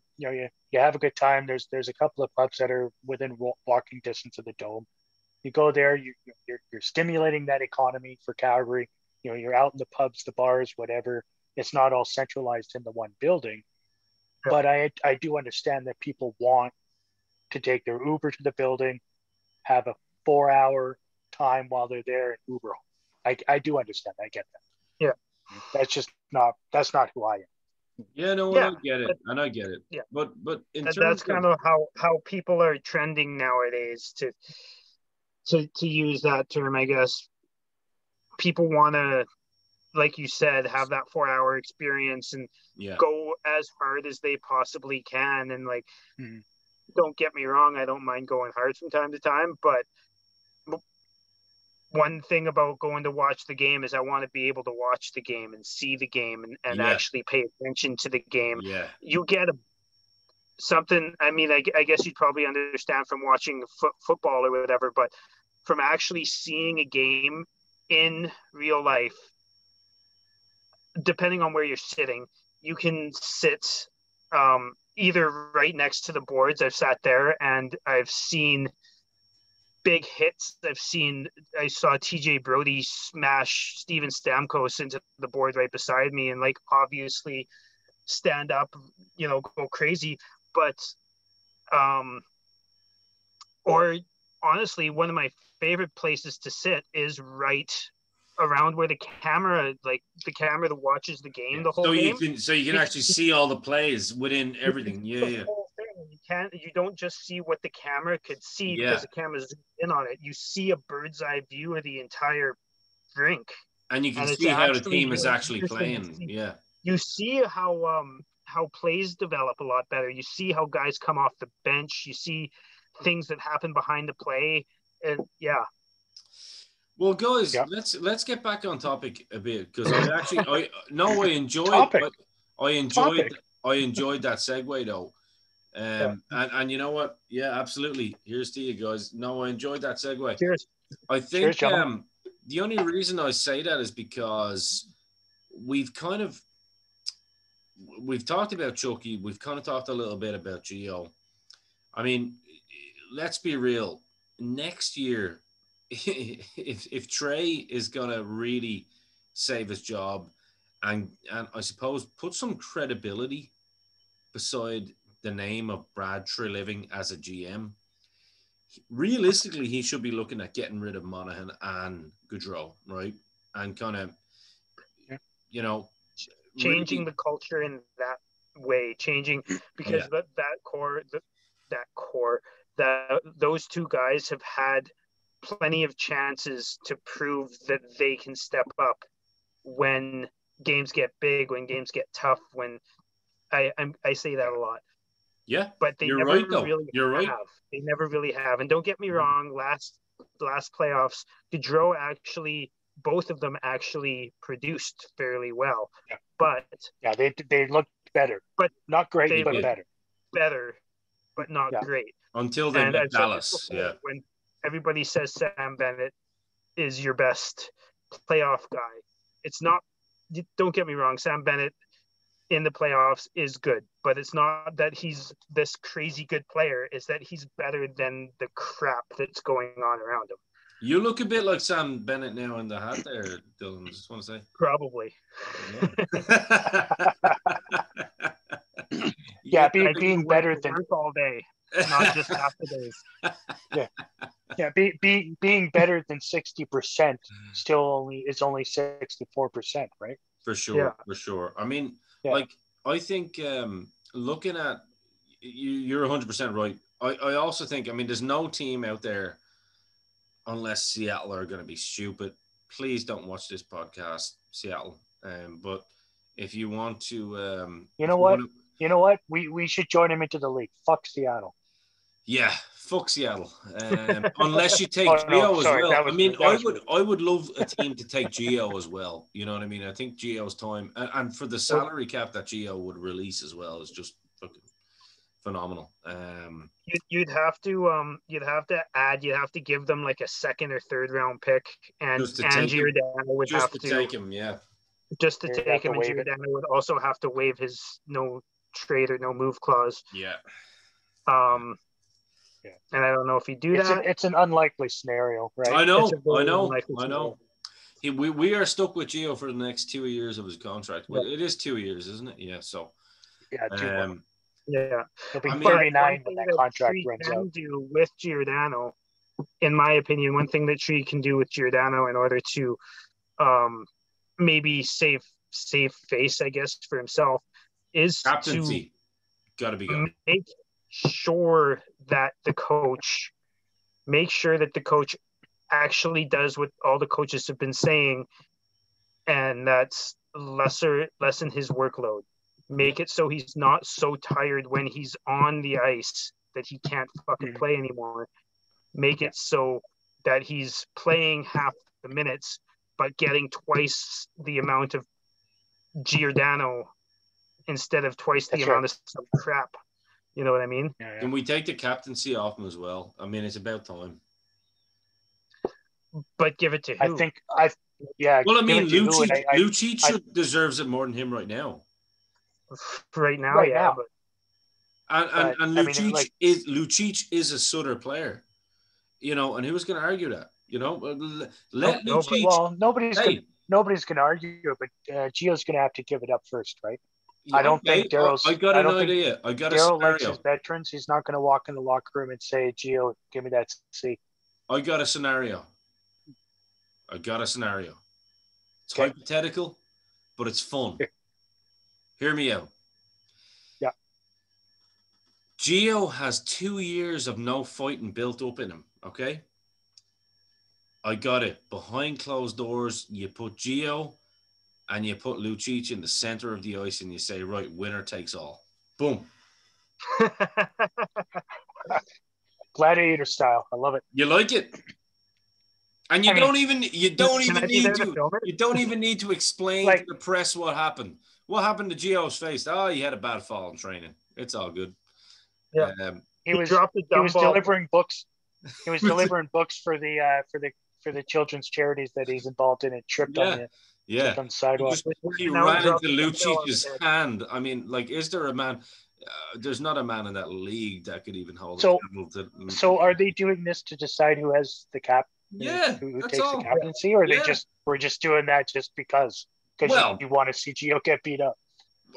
Speaker 2: have a good time. There's a couple of pubs that are within walking distance of the Dome. You go there, you're stimulating that economy for Calgary. You're out in the pubs, the bars, whatever. It's not all centralized in the one building. Yeah. But I do understand that people want to take their Uber to the building, have a 4-hour time while they're there and Uber home. I do understand. I get that.
Speaker 3: Yeah.
Speaker 2: That's not who I am.
Speaker 1: Yeah, no, yeah, I get it.
Speaker 3: Yeah.
Speaker 1: But
Speaker 3: that's kind of how people are trending nowadays to use that term, I guess. People want to, like you said, have that 4-hour experience and go as hard as they possibly can. And don't get me wrong, I don't mind going hard from time to time, but one thing about going to watch the game is I want to be able to watch the game and see the game and actually pay attention to the game.
Speaker 1: Yeah.
Speaker 3: You get something, I mean, I guess you'd probably understand from watching football or whatever, but from actually seeing a game in real life, depending on where you're sitting, you can sit either right next to the boards. I've sat there and I've seen big hits. I saw TJ Brody smash Steven Stamkos into the board right beside me and obviously stand up, go crazy. But or honestly, one of my favorite places to sit is right around where the camera that watches the game the whole game.
Speaker 1: You can actually see all the plays within everything. Yeah.
Speaker 3: You don't just see what the camera could see because the camera's in on it. You see a bird's eye view of the entire rink.
Speaker 1: And you can see how the team is actually playing. Yeah.
Speaker 3: You see how plays develop a lot better. You see how guys come off the bench. You see things that happen behind the play. And
Speaker 1: well, guys, let's get back on topic a bit because I enjoyed that segue though. And you know what? Yeah, absolutely. Here's to you guys. No, I enjoyed that segue.
Speaker 3: Cheers.
Speaker 1: I think the only reason I say that is because we've talked about Chucky. We've kind of talked a little bit about Gio. I mean, let's be real. Next year, if Trey is gonna really save his job and I suppose put some credibility beside the name of Brad Treliving as a GM, realistically he should be looking at getting rid of Monahan and Gaudreau, right? And kind of
Speaker 3: changing the culture in that way, because those two guys have had plenty of chances to prove that they can step up when games get big, when games get tough, when I say that a lot.
Speaker 1: Yeah,
Speaker 3: but they never really have. They never really have. And don't get me wrong, last playoffs, Gaudreau both of them actually produced fairly well.
Speaker 2: Yeah.
Speaker 3: But
Speaker 2: they looked better. But not great, but better.
Speaker 3: Better, but not great.
Speaker 1: Until they met Dallas. Yeah.
Speaker 3: When everybody says Sam Bennett is your best playoff guy, it's not. Don't get me wrong, Sam Bennett in the playoffs is good, but it's not that he's this crazy good player. It's that he's better than the crap that's going on around him.
Speaker 1: You look a bit like Sam Bennett now in the hat there, Dylan. I just want to say.
Speaker 3: Probably.
Speaker 2: Yeah, being better than
Speaker 3: all day, not just half the days.
Speaker 2: Yeah. Being better than 60% is only 64%, right?
Speaker 1: For sure. I mean, I think looking at you're 100% right. I also think, I mean, there's no team out there, unless Seattle are going to be stupid. Please don't watch this podcast, Seattle. But if you want to,
Speaker 2: you know what? We should join them into the league. Fuck Seattle.
Speaker 1: Yeah, Fuck Seattle. Unless you take
Speaker 2: Oh,
Speaker 1: Gio
Speaker 2: no,
Speaker 1: as
Speaker 2: sorry,
Speaker 1: well.
Speaker 2: that was-
Speaker 1: I mean,
Speaker 2: that was-
Speaker 1: I would love a team to take Gio as well. You know what I mean? I think Gio's time and for the salary cap that Gio would release as well is just fucking phenomenal.
Speaker 3: You'd have to give them like a second or third round pick, and Giordano would have to
Speaker 1: take him, yeah.
Speaker 3: Just to take him, and Giordano would also have to waive his no trade or no move clause.
Speaker 1: Yeah.
Speaker 3: And I don't know if he'd do that.
Speaker 2: It's an unlikely scenario, right?
Speaker 1: I know. We are stuck with Gio for the next 2 years of his contract. Well, it is 2 years, isn't it? Yeah. So.
Speaker 2: Yeah. He'll be 39 when that contract runs out.
Speaker 3: Do with Giordano, in my opinion, one thing that Tree can do with Giordano in order to, maybe save face, I guess, for himself, is
Speaker 1: captaincy. Gotta be good.
Speaker 3: Make sure that the coach actually does what all the coaches have been saying, and that's lessen his workload. Make it so he's not so tired when he's on the ice that he can't fucking play anymore. Make it so that he's playing half the minutes but getting twice the amount of Giordano instead of twice the amount of some crap. You know what I mean?
Speaker 1: Yeah. Can we take the captaincy off him as well? I mean, it's about time.
Speaker 3: But give it to who?
Speaker 1: Well, I mean, Lucic deserves it more than him right now.
Speaker 3: Right now.
Speaker 1: And Lucic is a Sutter player, you know, and who's going to argue that? You know, Lucic.
Speaker 2: Well, nobody's going to argue it, but Gio's going to have to give it up first, right?
Speaker 1: Yeah,
Speaker 2: I don't think Daryl's.
Speaker 1: I got an idea. I got a
Speaker 2: Daryl
Speaker 1: scenario.
Speaker 2: Likes his veterans. He's not going to walk in the locker room and say, "Gio, give me that C."
Speaker 1: I got a scenario. It's hypothetical, but it's fun. Hear me out.
Speaker 2: Yeah.
Speaker 1: Gio has 2 years of no fighting built up in him, okay? I got it. Behind closed doors, you put Gio and you put Lucic in the center of the ice and you say, right, winner takes all. Boom.
Speaker 2: Gladiator style. I love it.
Speaker 1: You like it? And you don't even need to explain to the press what happened. What happened to Gio's face? Oh, he had a bad fall in training. It's all good.
Speaker 3: Yeah.
Speaker 2: He was delivering books. He was delivering books for the children's charities that he's involved in. It tripped on the sidewalk.
Speaker 1: He ran into Lucic's hand. I mean, like, is there a man? There's not a man in that league that could even hold
Speaker 2: it. So are they doing this to decide who has the cap?
Speaker 1: Yeah,
Speaker 2: who takes the captaincy, or we're just doing that just because you want to see Gio get beat up?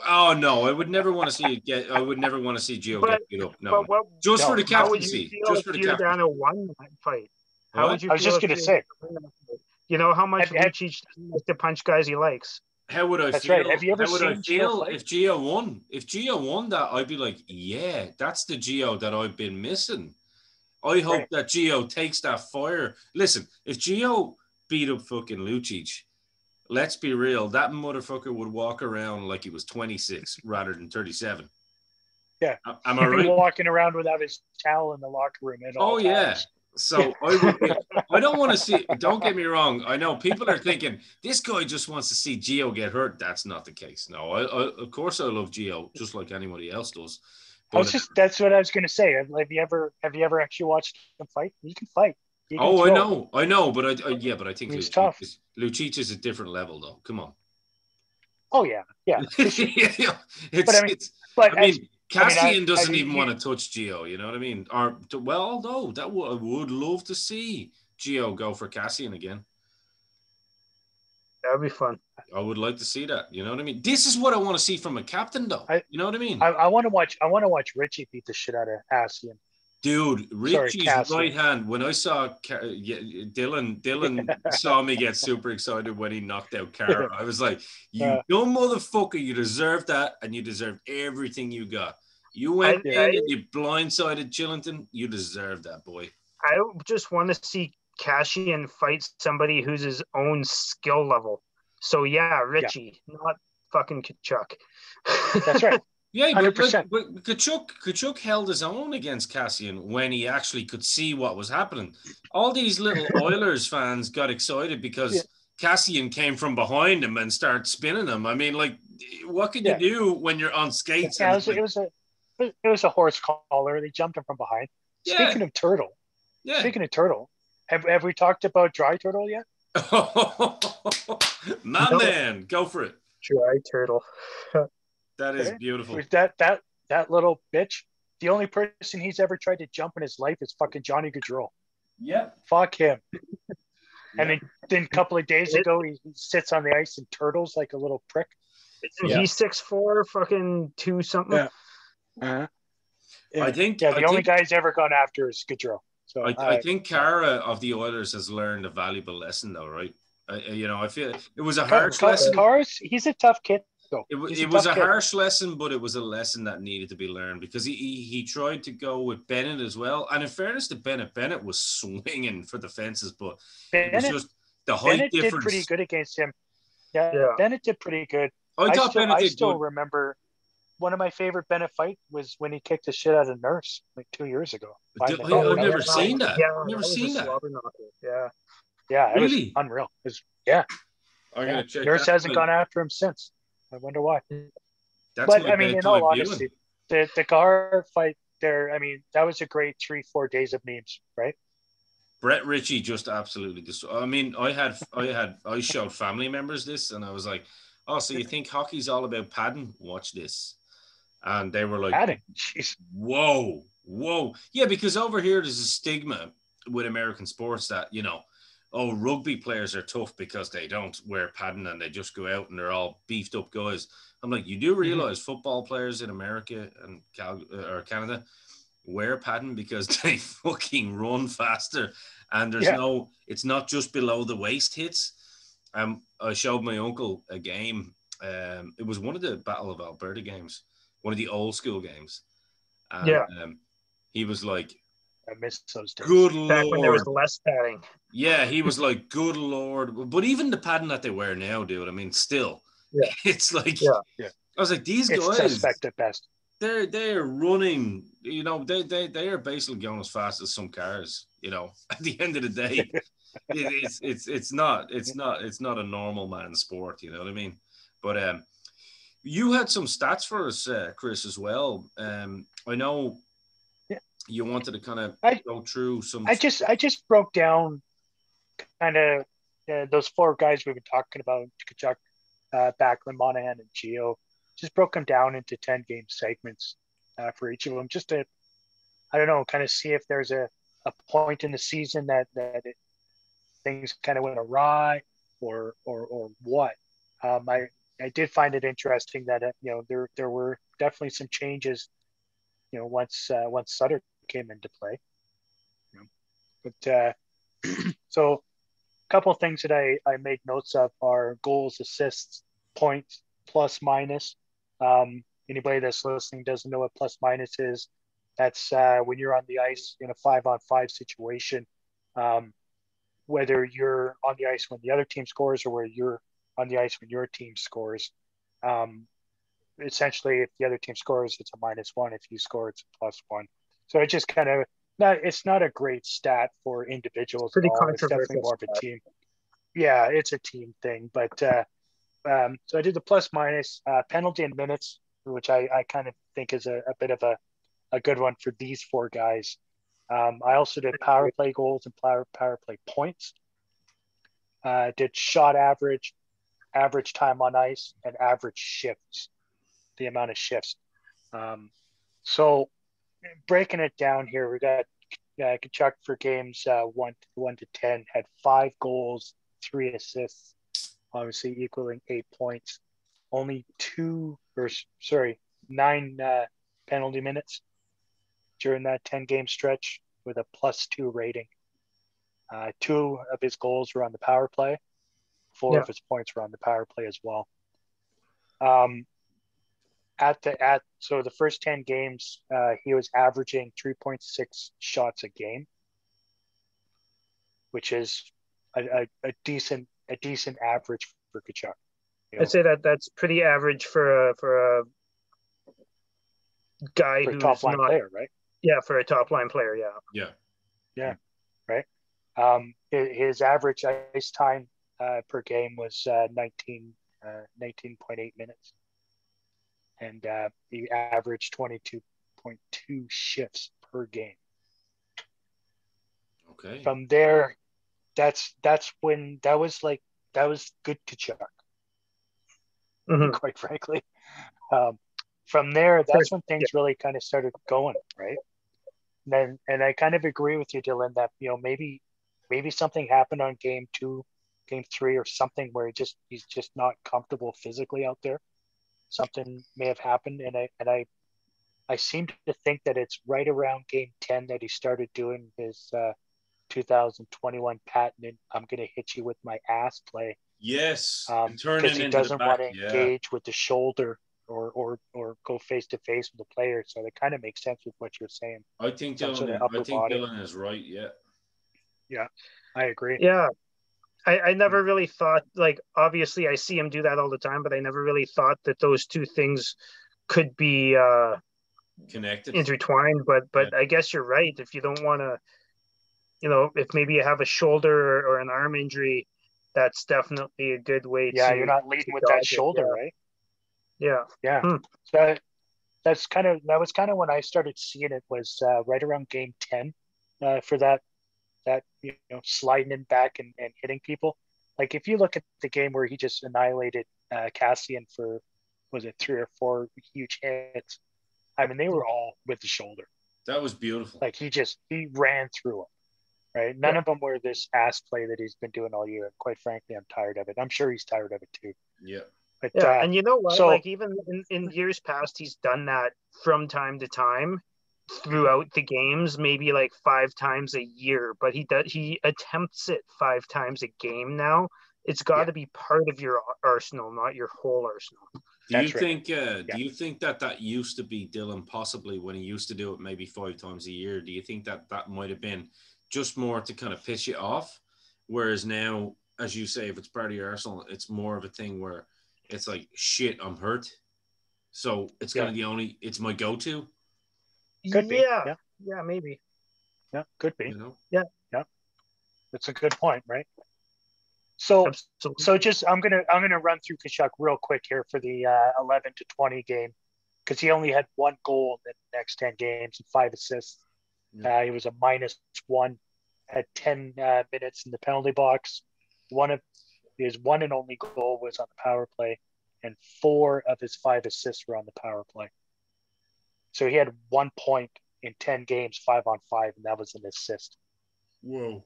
Speaker 1: Oh no, I would never want to see Gio get beat up. No, for the captaincy. Just for the captaincy.
Speaker 3: Won that fight. How would you?
Speaker 2: I was just going to say.
Speaker 3: You know how much Lucic likes to punch guys he likes.
Speaker 1: How would I feel?
Speaker 2: That's right. Have you ever seen Gio
Speaker 1: if Gio won? If Gio won that, I'd be like, yeah, that's the Gio that I've been missing. I hope that Gio takes that fire. Listen, if Gio beat up fucking Lucic, let's be real, that motherfucker would walk around like he was 26 rather than 37.
Speaker 2: Yeah.
Speaker 1: Am I right?
Speaker 2: Walking around without his towel in the locker room at all times.
Speaker 1: Yeah. So I don't want to see, don't get me wrong. I know people are thinking, this guy just wants to see Gio get hurt. That's not the case. No, of course I love Gio, just like anybody else does.
Speaker 2: That's what I was going to say. Have you ever actually watched him fight? He can fight.
Speaker 1: I know, but I think
Speaker 2: Lucic
Speaker 1: is a different level, though. Come on.
Speaker 2: Oh yeah.
Speaker 1: Cassian doesn't even want to touch Gio. You know what I mean? Although I would love to see Gio go for Cassian again.
Speaker 3: That would be fun.
Speaker 1: I would like to see that. You know what I mean? This is what I want to see from a captain, though. You know what I mean?
Speaker 2: I want to watch Richie beat the shit out of Cassian.
Speaker 1: Dude, Richie's right hand. When I saw Dylan saw me get super excited when he knocked out Cara. I was like, "You dumb motherfucker! You deserve that, and you deserve everything you got. You went in and you blindsided Chillington. You deserve that, boy."
Speaker 3: I just want to see Cassian fight somebody who's his own skill level. So Richie, not fucking Kachuk.
Speaker 2: That's right.
Speaker 1: Yeah, but
Speaker 2: 100%.
Speaker 1: Kachuk held his own against Cassian when he actually could see what was happening. All these little Oilers fans got excited because Cassian came from behind him and started spinning him. I mean, like, what can you do when you're on skates?
Speaker 2: Yeah, it was a horse collar. They jumped him from behind.
Speaker 1: Yeah.
Speaker 2: Speaking of turtle, have we talked about dry turtle yet?
Speaker 1: Man, go for it.
Speaker 3: Dry turtle.
Speaker 1: That is beautiful.
Speaker 2: That little bitch. The only person he's ever tried to jump in his life is fucking Johnny Gaudreau.
Speaker 1: Yep.
Speaker 2: Fuck him. And then a couple of days ago, he sits on the ice and turtles like a little prick.
Speaker 3: He's 6'4", fucking 2 something.
Speaker 2: Yeah. Uh-huh.
Speaker 1: I think
Speaker 2: the only guy he's ever gone after is Gaudreau. So
Speaker 1: I think Cara of the Oilers has learned a valuable lesson, though, right? I feel it was a harsh lesson.
Speaker 2: He's a tough kid, though.
Speaker 1: It was a harsh lesson, but it was a lesson that needed to be learned because he tried to go with Bennett as well. And in fairness to Bennett was swinging for the fences, but it was just the height
Speaker 2: Bennett
Speaker 1: difference.
Speaker 2: Did pretty good against him. Yeah. Bennett did pretty good.
Speaker 1: I
Speaker 2: still remember one of my favorite Bennett fight was when he kicked the shit out of Nurse like 2 years ago.
Speaker 1: I've never seen that.
Speaker 3: Yeah,
Speaker 1: I've never seen that.
Speaker 2: Yeah, it
Speaker 1: really
Speaker 2: was unreal. I'm gonna check. Nurse hasn't gone after him since. I wonder why. But I mean, in all honesty, the Gar fight there. I mean, that was a great 3-4 days of memes, right?
Speaker 1: Brett Ritchie just absolutely destroyed. I mean, I showed family members this, and I was like, "Oh, so you think hockey's all about padding? Watch this." And they were like,
Speaker 2: padding? Jeez.
Speaker 1: Whoa. Yeah, because over here there's a stigma with American sports that, rugby players are tough because they don't wear padding and they just go out and they're all beefed up guys. I'm like, you do realize football players in America and Canada wear padding because they fucking run faster, and it's not just below the waist hits. I showed my uncle a game. It was one of the Battle of Alberta games, one of the old school games. And, he was like,
Speaker 2: I missed those days.
Speaker 1: Good Lord.
Speaker 3: Back when there was less padding.
Speaker 1: Yeah, he was like, good Lord. But even the padding that they wear now, dude, I mean, still, it's like, I was like, these guys,
Speaker 2: suspect at best.
Speaker 1: They're running, they are basically going as fast as some cars, at the end of the day. It's not a normal man's sport, you know what I mean? But you had some stats for us, Chris, as well. I know you wanted to kind of go through some.
Speaker 2: I just broke down kind of those 4 guys we've been talking about: Tkachuk, Backlund, Monahan, and Gio. Just broke them down into 10-game segments for each of them, just to, I don't know, kind of see if there's a point in the season that things kind of went awry or what. I did find it interesting that there were definitely some changes, once Sutter came into play. But so a couple of things that I made notes of are goals, assists, points, plus minus. Anybody that's listening doesn't know what plus minus is. That's when you're on the ice in a 5-on-5 situation, whether you're on the ice when the other team scores or where you're on the ice when your team scores. Essentially, if the other team scores, it's a -1. If you score, it's a +1. So it just kind of it's not a great stat for individuals.
Speaker 3: Pretty
Speaker 2: It's definitely more of a team. Yeah, it's a team thing. But so I did the plus minus penalty and minutes, which I kind of think is a bit of a good one for these 4 guys. I also did power play goals and power play points. Did shot average time on ice, and average shifts, the amount of shifts. So breaking it down here, we got Tkachuk for games 1 to 10 had 5 goals, 3 assists, obviously equaling 8 points. Only 9 penalty minutes during that 10-game stretch with a +2 rating. 2 of his goals were on the power play. 4 of his points were on the power play as well. So the first 10 games, he was averaging 3.6 shots a game, which is a decent average for Tkachuk.
Speaker 3: I'd say that's pretty average for a guy
Speaker 2: for a
Speaker 3: who's
Speaker 2: top line
Speaker 3: not
Speaker 2: player, right?
Speaker 3: Yeah, for a top line player,
Speaker 2: Yeah, right. His average ice time per game was 19.8 minutes, and he averaged 22.2 shifts per game.
Speaker 1: Okay.
Speaker 2: From there, that's when that was good Kachuk, quite frankly. From there, that's when things really kind of started going, right? And I kind of agree with you, Dylan, that maybe something happened on game 2, game 3, or something where he's just not comfortable physically out there. Something may have happened, and I seem to think that it's right around game 10 that he started doing his 2021 patented "I'm going to hit you with my ass" play.
Speaker 1: Yes,
Speaker 2: because he doesn't want to engage with the shoulder or go face to face with the player. So it kind of makes sense with what you're saying.
Speaker 1: I think Dylan is right.
Speaker 2: Yeah, I agree.
Speaker 3: Yeah, I never really thought, like, obviously I see him do that all the time, but I never really thought that those two things could be
Speaker 1: connected,
Speaker 3: intertwined. But I guess you're right. If you don't want to, if maybe you have a shoulder or an arm injury, that's definitely a good way.
Speaker 2: Yeah, you're not leading with that shoulder, right?
Speaker 3: Yeah.
Speaker 2: So that was kind of when I started seeing it, was right around game 10 for that sliding in back and hitting people. Like, if you look at the game where he just annihilated Cassian for, was it 3 or 4 huge hits? I mean, they were all with the shoulder.
Speaker 1: That was beautiful.
Speaker 2: Like, he ran through them, right? None of them were this ass play that he's been doing all year. And quite frankly, I'm tired of it. I'm sure he's tired of it too.
Speaker 1: Yeah.
Speaker 2: But,
Speaker 3: and you know what? So, like, even in years past, he's done that from time to time throughout the games, maybe like 5 times a year, but he attempts it 5 times a game now. It's got to be part of your arsenal, not your whole arsenal.
Speaker 1: Do you think that used to be Dylan, possibly when he used to do it maybe 5 times a year? Do you think that might have been just more to kind of piss you off, whereas now, as you say, if it's part of your arsenal, it's more of a thing where it's like, shit, I'm hurt, so it's kind of it's my go-to?
Speaker 2: Could be.
Speaker 3: Yeah, maybe.
Speaker 2: Yeah, could be.
Speaker 3: Yeah.
Speaker 2: That's a good point, right? So,
Speaker 3: absolutely.
Speaker 2: So just I'm gonna run through Tkachuk real quick here for the 11-20 game, because he only had 1 goal in the next 10 games and 5 assists. He was a -1, had 10 minutes in the penalty box. His one and only goal was on the power play, and 4 of his 5 assists were on the power play. So he had 1 point in 10 games, 5-on-5, and that was an assist.
Speaker 1: Whoa.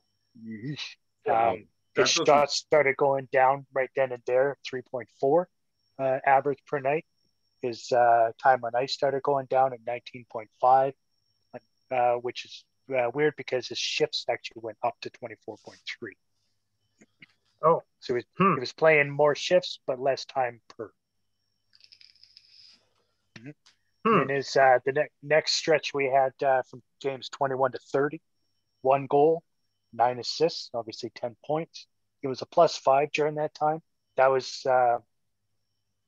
Speaker 2: His shots started going down right then and there, 3.4 average per night. His time on ice started going down at 19.5, which is weird because his shifts actually went up to 24.3.
Speaker 3: Oh.
Speaker 2: So he was playing more shifts, but less time per. In his the next stretch we had from games 21-30, 1 goal, 9 assists, obviously 10 points. It was a +5 during that time. That was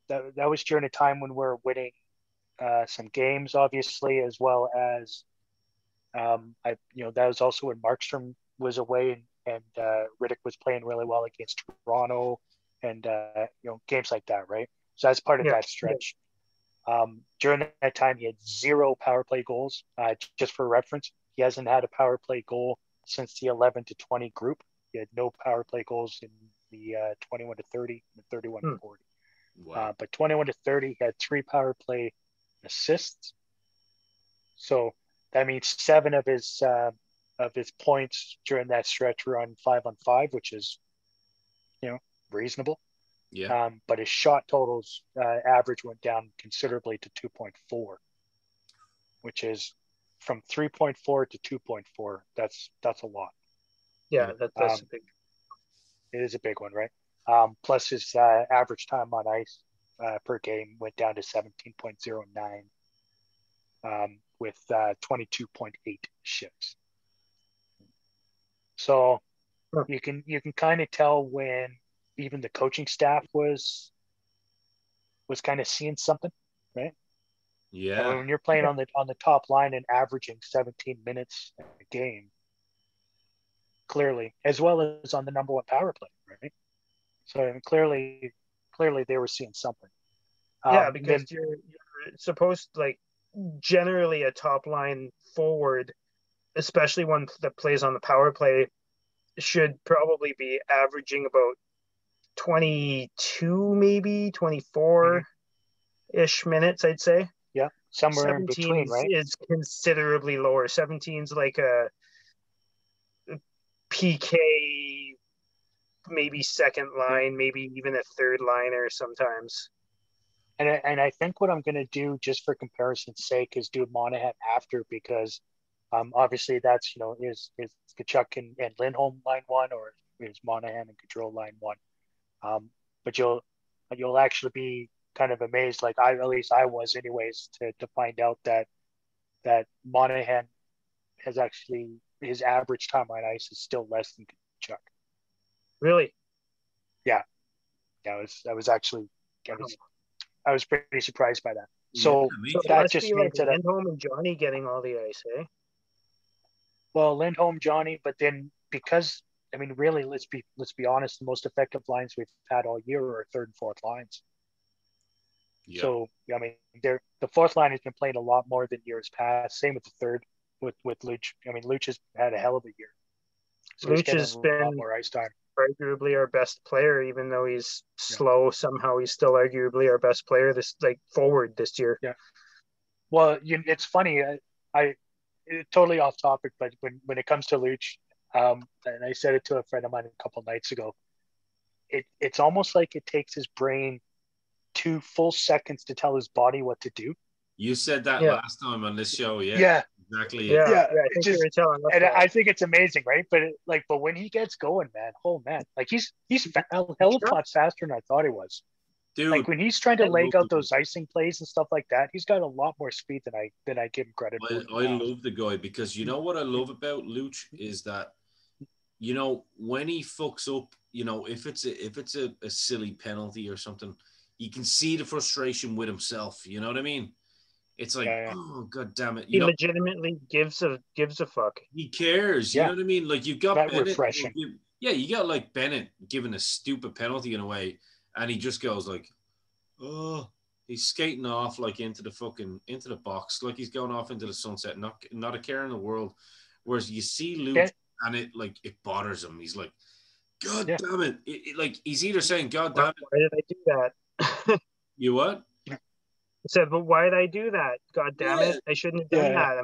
Speaker 2: that was during a time when we're winning some games, obviously, as well as that was also when Markstrom was away and Riddick was playing really well against Toronto, and games like that, right? So that's part of that stretch. During that time, he had 0 power play goals. Just for reference, he hasn't had a power play goal since the 11-20 group. He had no power play goals in the 21-30 and 31-40.
Speaker 1: Wow.
Speaker 2: But 21-30, he had 3 power play assists. So that means 7 of his points during that stretch were on 5-on-5, which is reasonable.
Speaker 1: Yeah.
Speaker 2: But his shot totals average went down considerably to 2.4, which is from 3.4 to 2.4. That's a lot.
Speaker 3: Yeah, that's a big.
Speaker 2: It is a big one, right? Plus his average time on ice per game went down to 17.09, with 22.8 shifts. So you can kind of tell when even the coaching staff was kind of seeing something, right?
Speaker 1: Yeah.
Speaker 2: And when you're playing on the top line and averaging 17 minutes a game, clearly, as well as on the number one power play, right? So clearly they were seeing something.
Speaker 3: Because you're supposed to, like, generally a top line forward, especially one that plays on the power play, should probably be averaging about 22, maybe 24-ish minutes, I'd say.
Speaker 2: Yeah, somewhere in between, right?
Speaker 3: Is considerably lower. 17's like a PK, maybe second line, maybe even a third liner sometimes.
Speaker 2: And I think what I'm going to do, just for comparison's sake, is do Monahan after, because obviously that's, is Kachuk and Lindholm line one, or is Monahan and Gaudreau line one. But you'll actually be kind of amazed, like at least I was anyways, to find out that Monahan has actually, his average time on ice is still less than Kachuk.
Speaker 3: Really?
Speaker 2: Yeah. I was pretty surprised by that. So that just means that
Speaker 3: Lindholm and Johnny getting all the ice, eh?
Speaker 2: Well, Lindholm, Johnny, but then because, I mean, really, let's be honest, the most effective lines we've had all year are third and fourth lines. Yeah. So, I mean, the fourth line has been playing a lot more than years past. Same with the third, with Luch. I mean, Luch has had a hell of a year.
Speaker 3: So Luch has been a lot more ice time. Arguably our best player, even though he's slow. Somehow he's still arguably our best player forward this year.
Speaker 2: Yeah. Well, it's funny. I totally off topic, but when it comes to Luch, and I said it to a friend of mine a couple of nights ago, it's almost like it takes his brain 2 full seconds to tell his body what to do.
Speaker 1: You said that last time on this show, yeah.
Speaker 2: Yeah.
Speaker 1: Exactly.
Speaker 2: Yeah. I think it's amazing, right? But but when he gets going, man, like he's a hell of a lot faster than I thought he was. Dude, like when he's trying to leg out those icing plays and stuff like that, he's got a lot more speed than I give him credit for.
Speaker 1: I love the guy, because you know what I love about Luch is that, when he fucks up, if it's a silly penalty or something, you can see the frustration with himself. You know what I mean? It's like, oh, God damn it.
Speaker 3: He legitimately gives a fuck.
Speaker 1: He cares. You know what I mean? Like, you've got
Speaker 2: that Bennett. Refreshing.
Speaker 1: You got like Bennett giving a stupid penalty in a way, and he just goes like, oh, he's skating off like into the box, like he's going off into the sunset, not a care in the world. Whereas you see Luke and it bothers him. He's like, God damn it. Like he's either saying, God damn it.
Speaker 3: Why did I do that?
Speaker 1: You what?
Speaker 3: I said, but why did I do that? God damn it! I shouldn't have done that.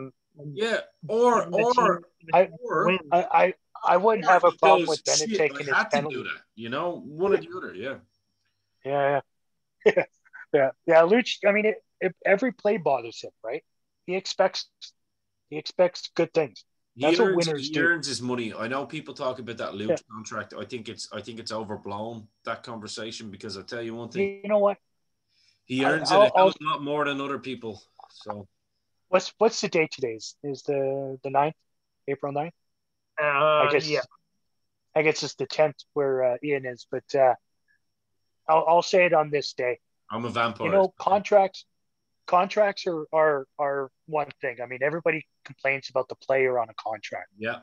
Speaker 2: I wouldn't have a problem with Bennett taking his penalty.
Speaker 1: Do that, one or the other,
Speaker 2: yeah. Luch, I mean, every play bothers him, right? He expects good things. That's what winners do.
Speaker 1: He earns his money. I know people talk about that Luch contract. I think it's overblown, that conversation, because I'll tell you one thing.
Speaker 2: You know what?
Speaker 1: He earns it a lot more than other people. So,
Speaker 2: what's the date today? Is the 9th, April 9th? I guess it's the 10th where Ian is. But I'll say it on this day.
Speaker 1: I'm a vampire.
Speaker 2: Contracts are one thing. I mean, everybody complains about the player on a contract.
Speaker 1: Yeah.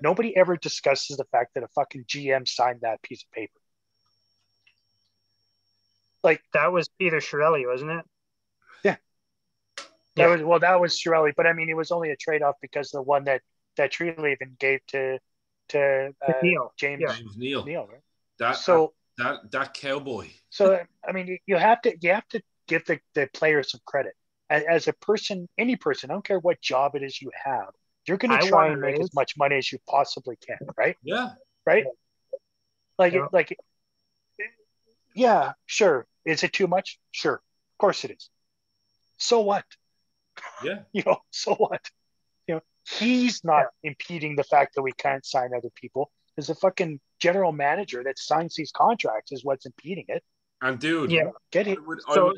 Speaker 2: Nobody ever discusses the fact that a fucking GM signed that piece of paper.
Speaker 3: Like that was Peter Chiarelli, wasn't it?
Speaker 2: Yeah. That was Chiarelli, but I mean, it was only a trade-off because the one that Treliving gave to
Speaker 3: Neil.
Speaker 1: James Neil.
Speaker 2: Neil, right?
Speaker 1: That cowboy.
Speaker 2: So I mean, you have to give the player some credit. As a person, any person, I don't care what job it is you have, you're going to try and make as much money as you possibly can, right?
Speaker 1: Yeah.
Speaker 2: Right. Yeah, sure. Is it too much? Sure. Of course it is. So what?
Speaker 1: Yeah.
Speaker 2: So what? He's not impeding the fact that we can't sign other people. There's a fucking general manager that signs these contracts is what's impeding it.
Speaker 1: And dude,
Speaker 2: get it.
Speaker 3: So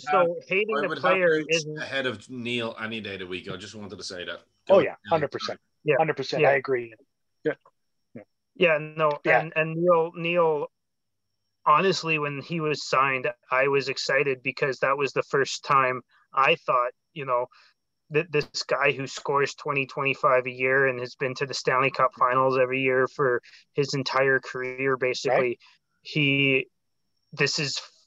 Speaker 3: hating the player isn't
Speaker 1: ahead of Neil any day of the week. I just wanted to say that.
Speaker 2: 100%. Yeah, 100%. I agree.
Speaker 3: Yeah. No. And Neil. Honestly, when he was signed, I was excited because that was the first time I thought, this guy who scores 20, 25 a year and has been to the Stanley Cup finals every year for his entire career, basically, is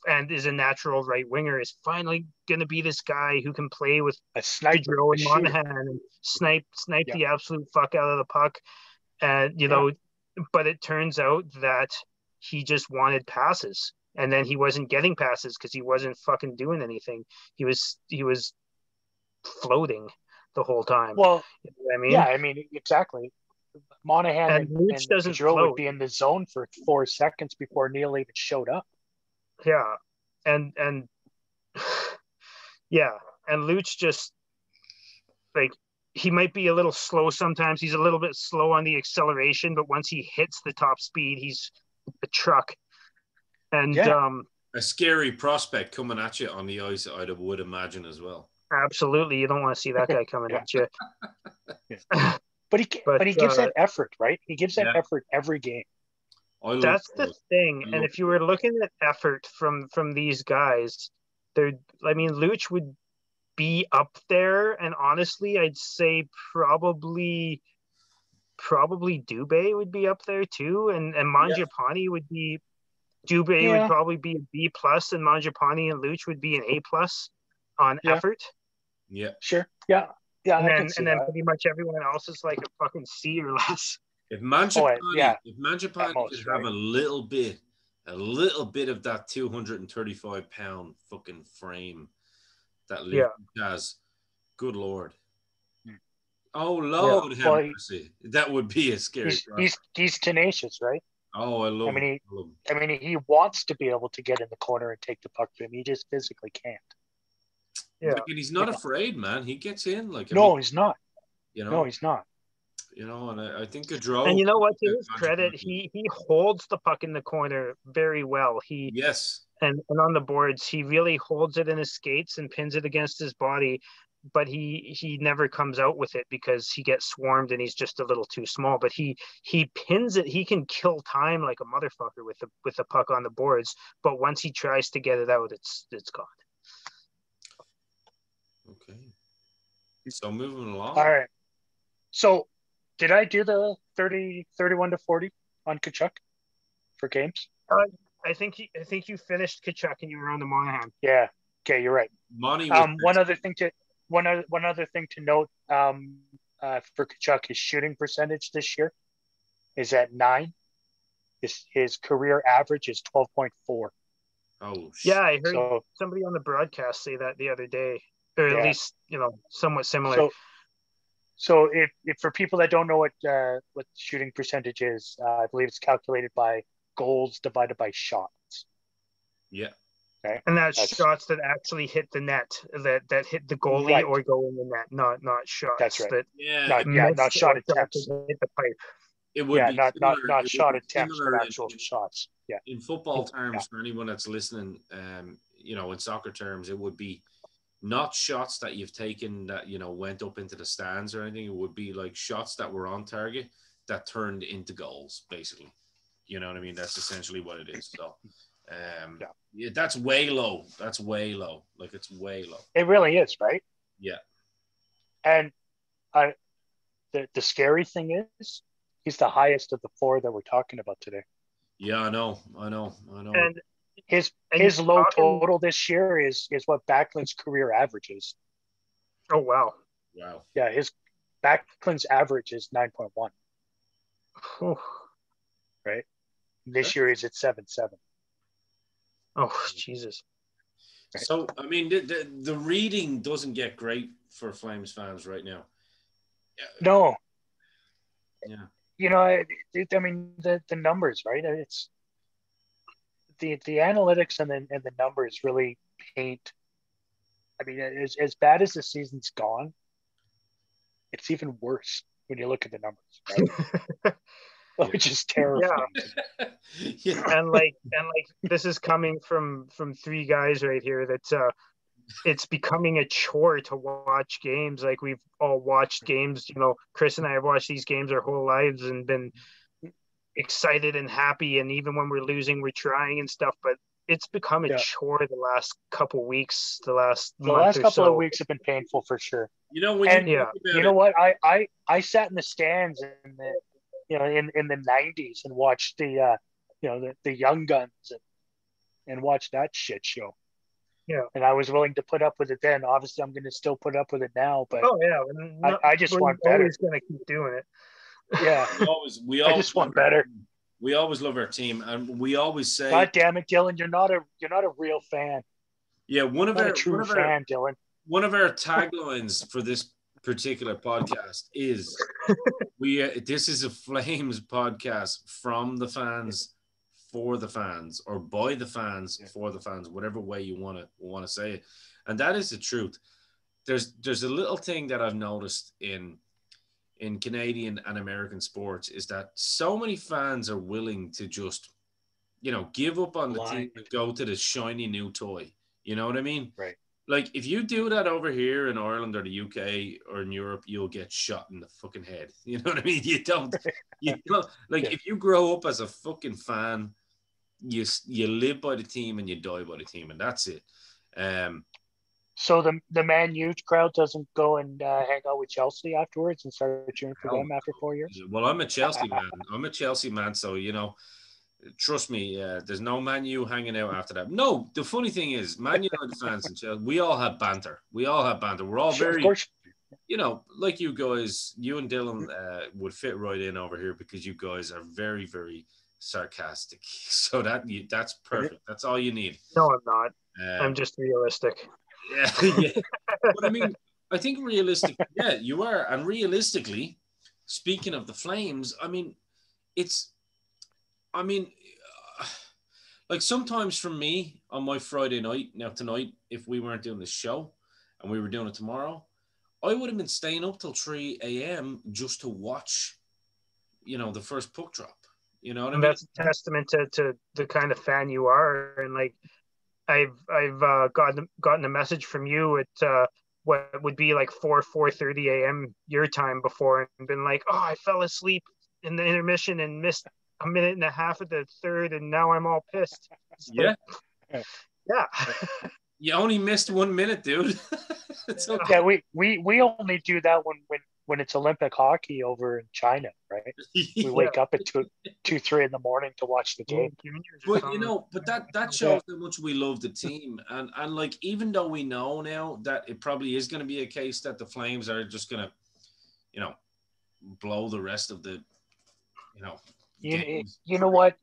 Speaker 3: a natural right winger, is finally going to be this guy who can play with
Speaker 2: a sniper,
Speaker 3: Gaudreau and Monahan and snipe the absolute fuck out of the puck. And, but it turns out that he just wanted passes, and then he wasn't getting passes because he wasn't fucking doing anything. He was floating the whole time.
Speaker 2: Well,
Speaker 3: you know what I mean?
Speaker 2: Yeah, I mean, exactly. Monahan and Gaudreau would be in the zone for 4 seconds before Neil even showed up.
Speaker 3: Yeah, and yeah, and Luch just, like, he might be a little slow sometimes. He's a little bit slow on the acceleration, but once he hits the top speed, he's a truck. And
Speaker 1: a scary prospect coming at you on the ice, I would imagine as well.
Speaker 3: Absolutely, you don't want to see that guy coming at you.
Speaker 2: But he gives that effort, right? He gives that effort every game.
Speaker 3: That's the thing. And if you were looking at effort from these guys, Luch would be up there, and honestly, I'd say probably Dubé would be up there too, and Mangiapane would be. Dubé would probably be a B+, and Mangiapane and Luch would be an A+ on effort.
Speaker 1: Yeah,
Speaker 2: sure. Yeah.
Speaker 3: And then pretty much everyone else is like a fucking C or less.
Speaker 1: If Mangiapane could have a little bit of that 235-pound fucking frame that Luch has, good Lord. Oh Lord, have mercy. That would be a scary.
Speaker 2: He's tenacious, right?
Speaker 1: Oh, I love him.
Speaker 2: I mean, he wants to be able to get in the corner and take the puck to him. He just physically can't.
Speaker 1: Yeah, and he's not afraid, man. He gets in.
Speaker 2: He's not.
Speaker 1: No,
Speaker 2: he's not.
Speaker 1: And I think Gaudreau.
Speaker 3: And you know what? To his credit, he holds the puck in the corner very well. And on the boards, he really holds it in his skates and pins it against his body. But he never comes out with it because he gets swarmed and he's just a little too small. But he pins it. He can kill time like a motherfucker with the puck on the boards. But once he tries to get it out, it's gone.
Speaker 1: Okay. So moving along.
Speaker 2: All right. So did I do the 31-40 on Tkachuk for games?
Speaker 3: I think you finished Tkachuk and you were on the Monahan.
Speaker 2: Yeah. Okay, you're right. One other thing to note for Tkachuk, his shooting percentage this year is at 9. His career average is 12.4.
Speaker 1: Oh,
Speaker 3: yeah, I heard somebody on the broadcast say that the other day, or at least somewhat similar.
Speaker 2: So if for people that don't know what shooting percentage is, I believe it's calculated by goals divided by shots.
Speaker 1: Yeah.
Speaker 2: Okay.
Speaker 3: And that's shots that actually hit the net, that hit the goalie or go in the net, not shots.
Speaker 2: That's right.
Speaker 3: Not
Speaker 2: shot attempts.
Speaker 3: Hit the pipe.
Speaker 2: It would be not shot attempts, but actual shots. Yeah.
Speaker 1: In football terms, for anyone that's listening, in soccer terms, it would be not shots that you've taken that went up into the stands or anything. It would be like shots that were on target that turned into goals, basically. You know what I mean? That's essentially what it is. So. That's way low. That's way low. Like, it's way low.
Speaker 2: It really is, right?
Speaker 1: Yeah.
Speaker 2: And the scary thing is, he's the highest of the 4 that we're talking about today.
Speaker 1: Yeah, I know.
Speaker 2: And his low total this year is what Backlund's career average is.
Speaker 3: Oh wow.
Speaker 2: Yeah, his Backlund's average is 9.1. Right. This year he's at 7.7.
Speaker 3: Oh, Jesus.
Speaker 1: So, I mean, the reading doesn't get great for Flames fans right now.
Speaker 2: No.
Speaker 1: Yeah.
Speaker 2: I mean, the numbers, right? It's the analytics and the numbers really paint. I mean, as bad as the season's gone, it's even worse when you look at the numbers, right? Which is terrifying.
Speaker 3: Yeah. And like this is coming from 3 guys right here that it's becoming a chore to watch games. Like, we've all watched games, Chris and I have watched these games our whole lives and been excited and happy, and even when we're losing we're trying and stuff, but it's become a chore the last couple weeks, the last
Speaker 2: couple of weeks have been painful for sure.
Speaker 1: You know, when
Speaker 2: you know what? I sat in the stands in the 90s and watched the young guns and watched that shit show.
Speaker 3: Yeah.
Speaker 2: And I was willing to put up with it then. Obviously, I'm going to still put up with it now, but I just want better.
Speaker 3: Always going to keep doing it.
Speaker 2: Yeah. I just want better.
Speaker 1: We always love our team, and we always say,
Speaker 2: "God damn it, Dylan, you're not a real fan."
Speaker 1: Yeah, one of our
Speaker 2: Dylan.
Speaker 1: One of our taglines for this particular podcast is this is a Flames podcast from the fans for the fans, or by the fans for the fans, whatever way you want to say it. And that is the truth. There's a little thing that I've noticed in Canadian and American sports is that so many fans are willing to just, give up on the team and go to the shiny new toy. You know what I mean?
Speaker 2: Right.
Speaker 1: Like, if you do that over here in Ireland or the UK or in Europe, you'll get shot in the fucking head. You know what I mean? You don't. If you grow up as a fucking fan, you live by the team and you die by the team, and that's it.
Speaker 2: So the Man U crowd doesn't go and hang out with Chelsea afterwards and start cheering for them after 4 years?
Speaker 1: Well, I'm a Chelsea man. So, trust me, there's no Man U hanging out after that. No, the funny thing is, Man United fans and Chelsea, we all have banter. We're all very,
Speaker 2: of course.
Speaker 1: Like you guys, you and Dylan would fit right in over here because you guys are very, very sarcastic. So that's perfect. That's all you need.
Speaker 3: No, I'm not. I'm just realistic.
Speaker 1: Yeah. But I mean, I think realistically, you are. And realistically, speaking of the Flames, like sometimes for me on my Friday night, now tonight, if we weren't doing this show and we were doing it tomorrow, I would have been staying up till 3 a.m. just to watch, the first puck drop. You know what I mean?
Speaker 3: That's a testament to the kind of fan you are. And like, I've gotten a message from you at what would be like 4:30 a.m. your time before, and been like, "Oh, I fell asleep in the intermission and missed a minute and a half of the third, and now I'm all pissed."
Speaker 1: Yeah.
Speaker 3: Yeah.
Speaker 2: You only missed 1 minute, dude. It's okay. Yeah, we only do that when it's Olympic hockey over in China, right? We wake up at 2-3 in the morning to watch the game.
Speaker 1: But that shows how much we love the team, and like, even though we know now that it probably is going to be a case that the Flames are just going to, blow the rest of the, games.
Speaker 2: You know what?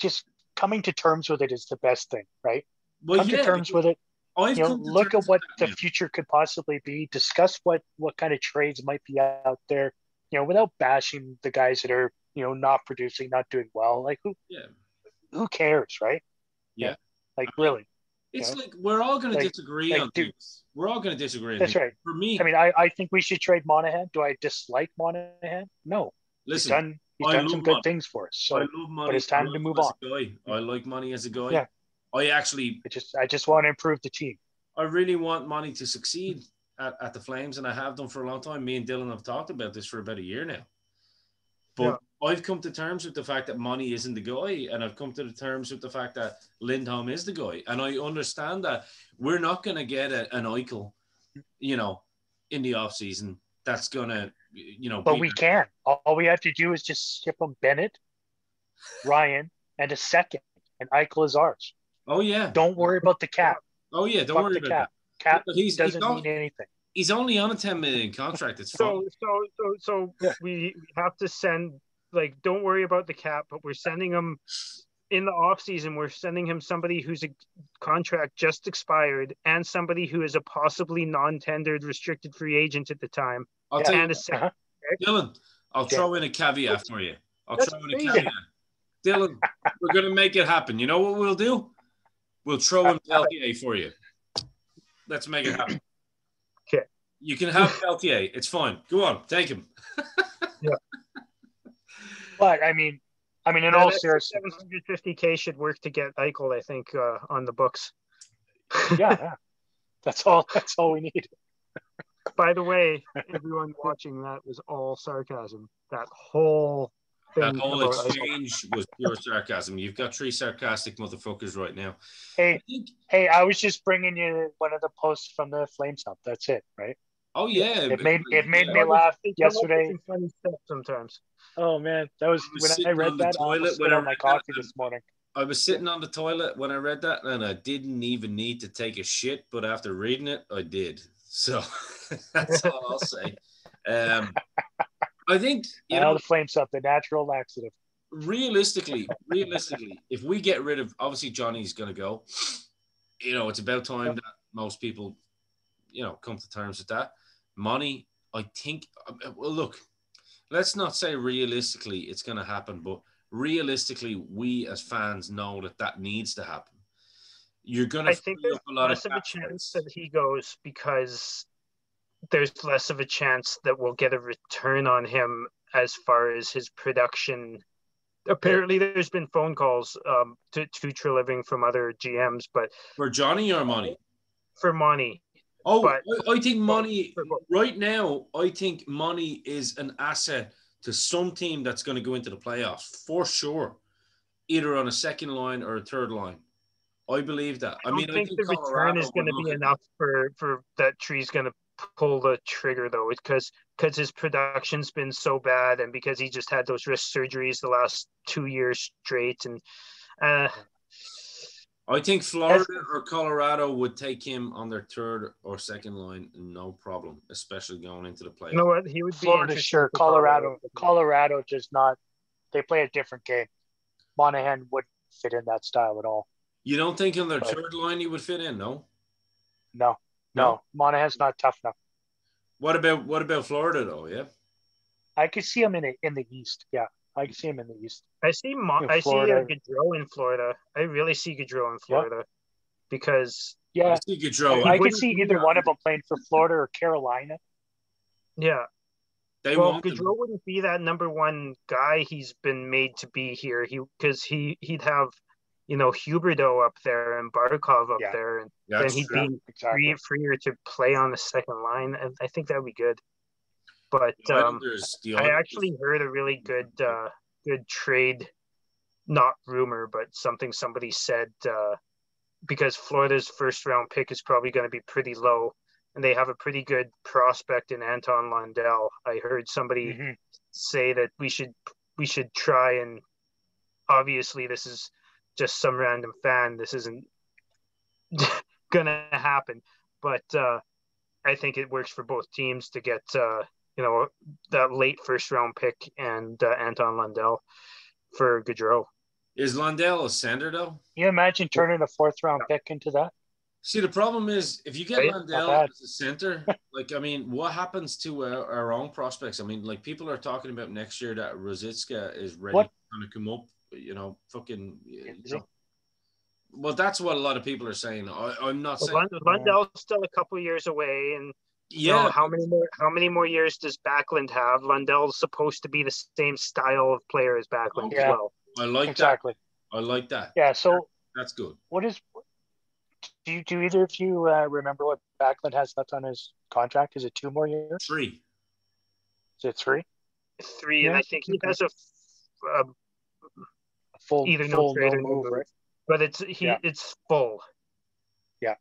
Speaker 2: Just coming to terms with it is the best thing, right? Come to terms with it. Look at what the future could possibly be. Discuss what kind of trades might be out there, without bashing the guys that are, not producing, not doing well. Like, who cares, right?
Speaker 1: Yeah.
Speaker 2: Like, really.
Speaker 1: It's like we're all going to disagree on things. We're all going to disagree.
Speaker 2: That's right.
Speaker 1: For me,
Speaker 2: I think we should trade Monahan. Do I dislike Monahan? No.
Speaker 1: Listen,
Speaker 2: he's done some good things for us. So,
Speaker 1: I love money.
Speaker 2: But it's time to move on.
Speaker 1: I like money as a guy.
Speaker 2: Yeah.
Speaker 1: I
Speaker 2: just want to improve the team.
Speaker 1: I really want Monty to succeed at the Flames, and I have done for a long time. Me and Dylan have talked about this for about a year now. But I've come to terms with the fact that Monty isn't the guy, and I've come to the terms with the fact that Lindholm is the guy. And I understand that we're not going to get an Eichel, in the offseason that's going to,
Speaker 2: But we can. All we have to do is just ship him Bennett, Ryan, and a second, and Eichel is ours.
Speaker 1: Oh, yeah.
Speaker 2: Don't worry about the cap.
Speaker 1: Oh, yeah, don't worry about
Speaker 2: that. Cap doesn't mean anything.
Speaker 1: He's only on a $10 million contract. It's
Speaker 3: so we have to send, don't worry about the cap, but we're sending him in the off season. We're sending him somebody whose contract just expired and somebody who is a possibly non-tendered restricted free agent at the time.
Speaker 1: I'll tell you, Dylan, I'll throw in a caveat for you. Dylan, we're going to make it happen. You know what we'll do? We'll throw in Peltier for you. Let's make it happen.
Speaker 3: Okay.
Speaker 1: You can have Peltier. It's fine. Go on. Take him.
Speaker 3: Yeah.
Speaker 2: But, in all seriousness,
Speaker 3: $750K should work to get Eichel, I think, on the books.
Speaker 2: Yeah. That's all we need.
Speaker 3: By the way, everyone watching, that was all sarcasm. That whole
Speaker 1: That
Speaker 3: thing
Speaker 1: whole
Speaker 3: about
Speaker 1: exchange was pure sarcasm. You've got 3 sarcastic motherfuckers right now.
Speaker 2: Hey, I was just bringing you one of the posts from the Flames Hub. That's it, right?
Speaker 1: Oh yeah,
Speaker 2: It made me
Speaker 3: They
Speaker 2: laugh
Speaker 3: come up with
Speaker 2: yesterday.
Speaker 3: some funny stuff sometimes.
Speaker 2: Oh man, that was when I read that. I almost spit out my coffee this morning.
Speaker 1: I was sitting on the toilet when I read that, and I didn't even need to take a shit, but after reading it, I did. So that's all I'll say. I think
Speaker 2: the Flames Hub, the natural laxative.
Speaker 1: Realistically, if we get rid of, obviously Johnny's going to go. It's about time that most people, come to terms with that. Money, I think. Well, look, let's not say realistically it's going to happen, but realistically, we as fans know that needs to happen. You're going to.
Speaker 3: I think there's less of a chance that he goes because there's less of a chance that we'll get a return on him as far as his production. Apparently, there's been phone calls to Treliving from other GMs, but
Speaker 1: for Johnny or Money?
Speaker 3: For Money.
Speaker 1: Oh, but, I think Money right now. I think Money is an asset to some team that's going to go into the playoffs for sure, either on a second line or a third line. I believe that. I think
Speaker 3: the return is going to be enough for that Tree's going to pull the trigger though, because his production's been so bad, and because he just had those wrist surgeries the last 2 years straight, and
Speaker 1: I think Florida or Colorado would take him on their third or second line, no problem, especially going into the playoffs.
Speaker 3: You know what? He would be
Speaker 2: Florida, sure. Colorado does not. They play a different game. Monahan wouldn't fit in that style at all.
Speaker 1: You don't think on their third line he would fit in?
Speaker 2: No. Monahan's not tough enough.
Speaker 1: What about Florida though? Yeah,
Speaker 2: I could see him in the East. Yeah, I can see him in the East.
Speaker 3: I see Gaudreau in Florida. I really see Gaudreau in Florida because
Speaker 1: I see Gaudreau.
Speaker 2: I could see either one of them playing for Florida or Carolina.
Speaker 3: Yeah. Gaudreau wouldn't be that number one guy he's been made to be here. He'd have Huberdeau up there and Barkov up there, and then he'd be freer to play on the second line. And I think that would be good. But I actually heard a really good trade, not rumor, but something somebody said, because Florida's first round pick is probably going to be pretty low, and they have a pretty good prospect in Anton Lundell. I heard somebody say that we should try, and obviously this is just some random fan. This isn't gonna happen, but I think it works for both teams to get that late first round pick and Anton Lundell for Gaudreau.
Speaker 1: Is Lundell a center though?
Speaker 2: Can you imagine turning a fourth round pick into that?
Speaker 1: See, the problem is if you get Lundell as a center, what happens to our own prospects? People are talking about next year that Rosicka is ready to kind of come up. Well, that's what a lot of people are saying. I'm not saying
Speaker 3: Lundell's still a couple years away, and how many more years does Backlund have? Lundell's supposed to be the same style of player as Backlund as well.
Speaker 1: I like that. I like that.
Speaker 2: Yeah, so
Speaker 1: that's good.
Speaker 2: Do either of you remember what Backlund has left on his contract? Is it 2 more years?
Speaker 1: 3.
Speaker 2: Is it 3?
Speaker 3: 3, and I think he has a
Speaker 2: full
Speaker 3: trade or
Speaker 2: move, right?
Speaker 3: But it's full. Yeah.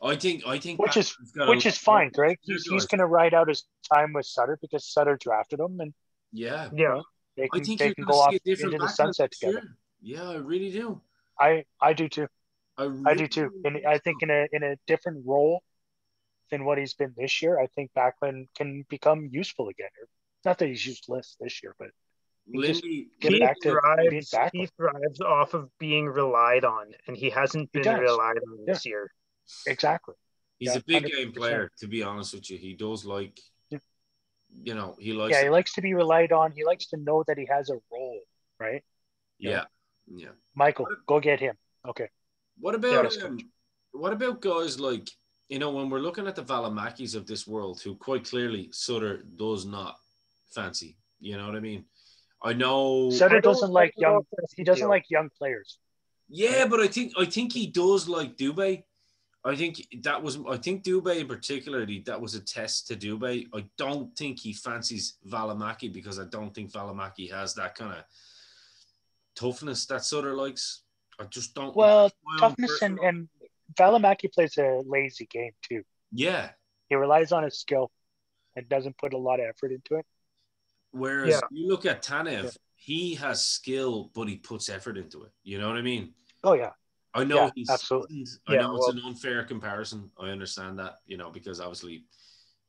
Speaker 1: I think
Speaker 2: which is fine, Greg. He's going to ride out his time with Sutter because Sutter drafted him, and they can go off into the sunset together.
Speaker 1: Yeah, I really do.
Speaker 2: I do too. I do too. And I think in a different role than what he's been this year, I think Backlund can become useful again. Not that he's useless this year, but
Speaker 3: he thrives off of being relied on, and he hasn't been relied on this year.
Speaker 2: Exactly.
Speaker 1: He's a big 100%. Game player, to be honest with you. He does like, he likes.
Speaker 2: Yeah, he likes to be relied on. He likes to know that he has a role, right?
Speaker 1: Yeah.
Speaker 2: Michael, go get him. Okay.
Speaker 1: What about guys like, when we're looking at the Valamakis of this world, who quite clearly Sutter does not fancy. You know what I mean? I know
Speaker 2: Sutter doesn't like young players.
Speaker 1: Yeah, but I think he does like Dubé. I think Dubé in particular, that was a test to Dubé. I don't think he fancies Valimaki because I don't think Valimaki has that kind of toughness that Sutter likes. I just don't.
Speaker 2: Well, toughness and Valimaki plays a lazy game too.
Speaker 1: Yeah.
Speaker 2: He relies on his skill and doesn't put a lot of effort into it.
Speaker 1: Whereas you look at Tanev, he has skill, but he puts effort into it. You know what I mean?
Speaker 2: Oh, yeah.
Speaker 1: I know
Speaker 2: he's absolutely.
Speaker 1: I know it's an unfair comparison. I understand that, because obviously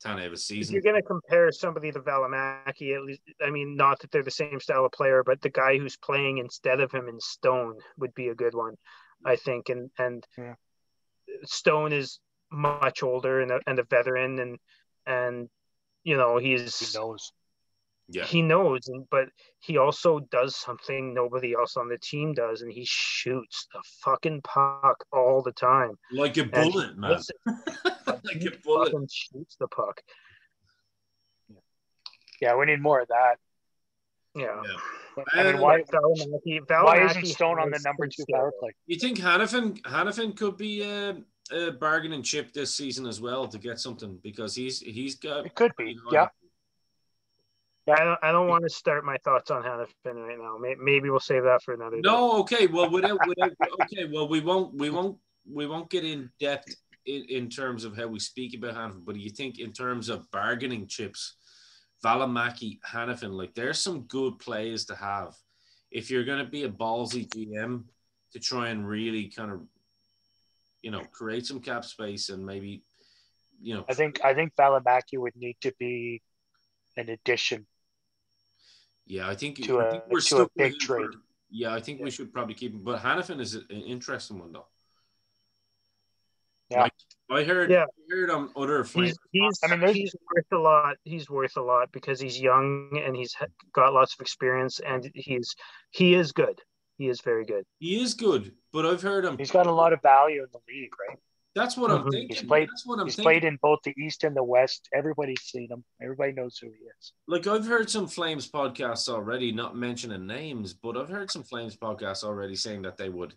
Speaker 1: Tanev is seasoned.
Speaker 3: If you're going to compare somebody to Valimaki, at least, I mean, not that they're the same style of player, but the guy who's playing instead of him in Stone would be a good one, I think. And Stone is much older and a veteran, and he
Speaker 2: knows.
Speaker 1: Yeah.
Speaker 3: He knows, but he also does something nobody else on the team does, and he shoots the fucking puck all the time.
Speaker 1: Like a bullet, man. Like a bullet.
Speaker 3: Fucking shoots the puck.
Speaker 2: Yeah, we need more of that.
Speaker 3: Yeah.
Speaker 2: I mean, why isn't Stone on the number 2 power play?
Speaker 1: You think Hannafin could be a bargaining chip this season as well to get something, because he's got.
Speaker 2: It could be, yeah.
Speaker 3: I don't want to start my thoughts on Hannafin right now. Maybe we'll save that for another day.
Speaker 1: No, okay. Well, okay. Well, we won't get in depth in terms of how we speak about Hannafin. But do you think in terms of bargaining chips, Valimaki, Hannafin, like there's some good players to have if you're going to be a ballsy GM to try and really kind of, create some cap space and maybe,
Speaker 2: I think Valimaki would need to be an addition.
Speaker 1: Yeah, I think
Speaker 2: we're stuck a big trade.
Speaker 1: I think we should probably keep him. But Hannafin is an interesting one, though.
Speaker 2: Yeah,
Speaker 1: I heard on other Flames.
Speaker 3: He's worth a lot. He's worth a lot because he's young and he's got lots of experience, and he is good. He is very good.
Speaker 1: He is good, but I've heard him.
Speaker 2: He's got a lot of value in the league, right?
Speaker 1: That's what I'm thinking.
Speaker 2: He's played in both the East and the West. Everybody's seen him. Everybody knows who he is.
Speaker 1: Like, I've heard some Flames podcasts already, not mentioning names, but I've heard some Flames podcasts already saying that they would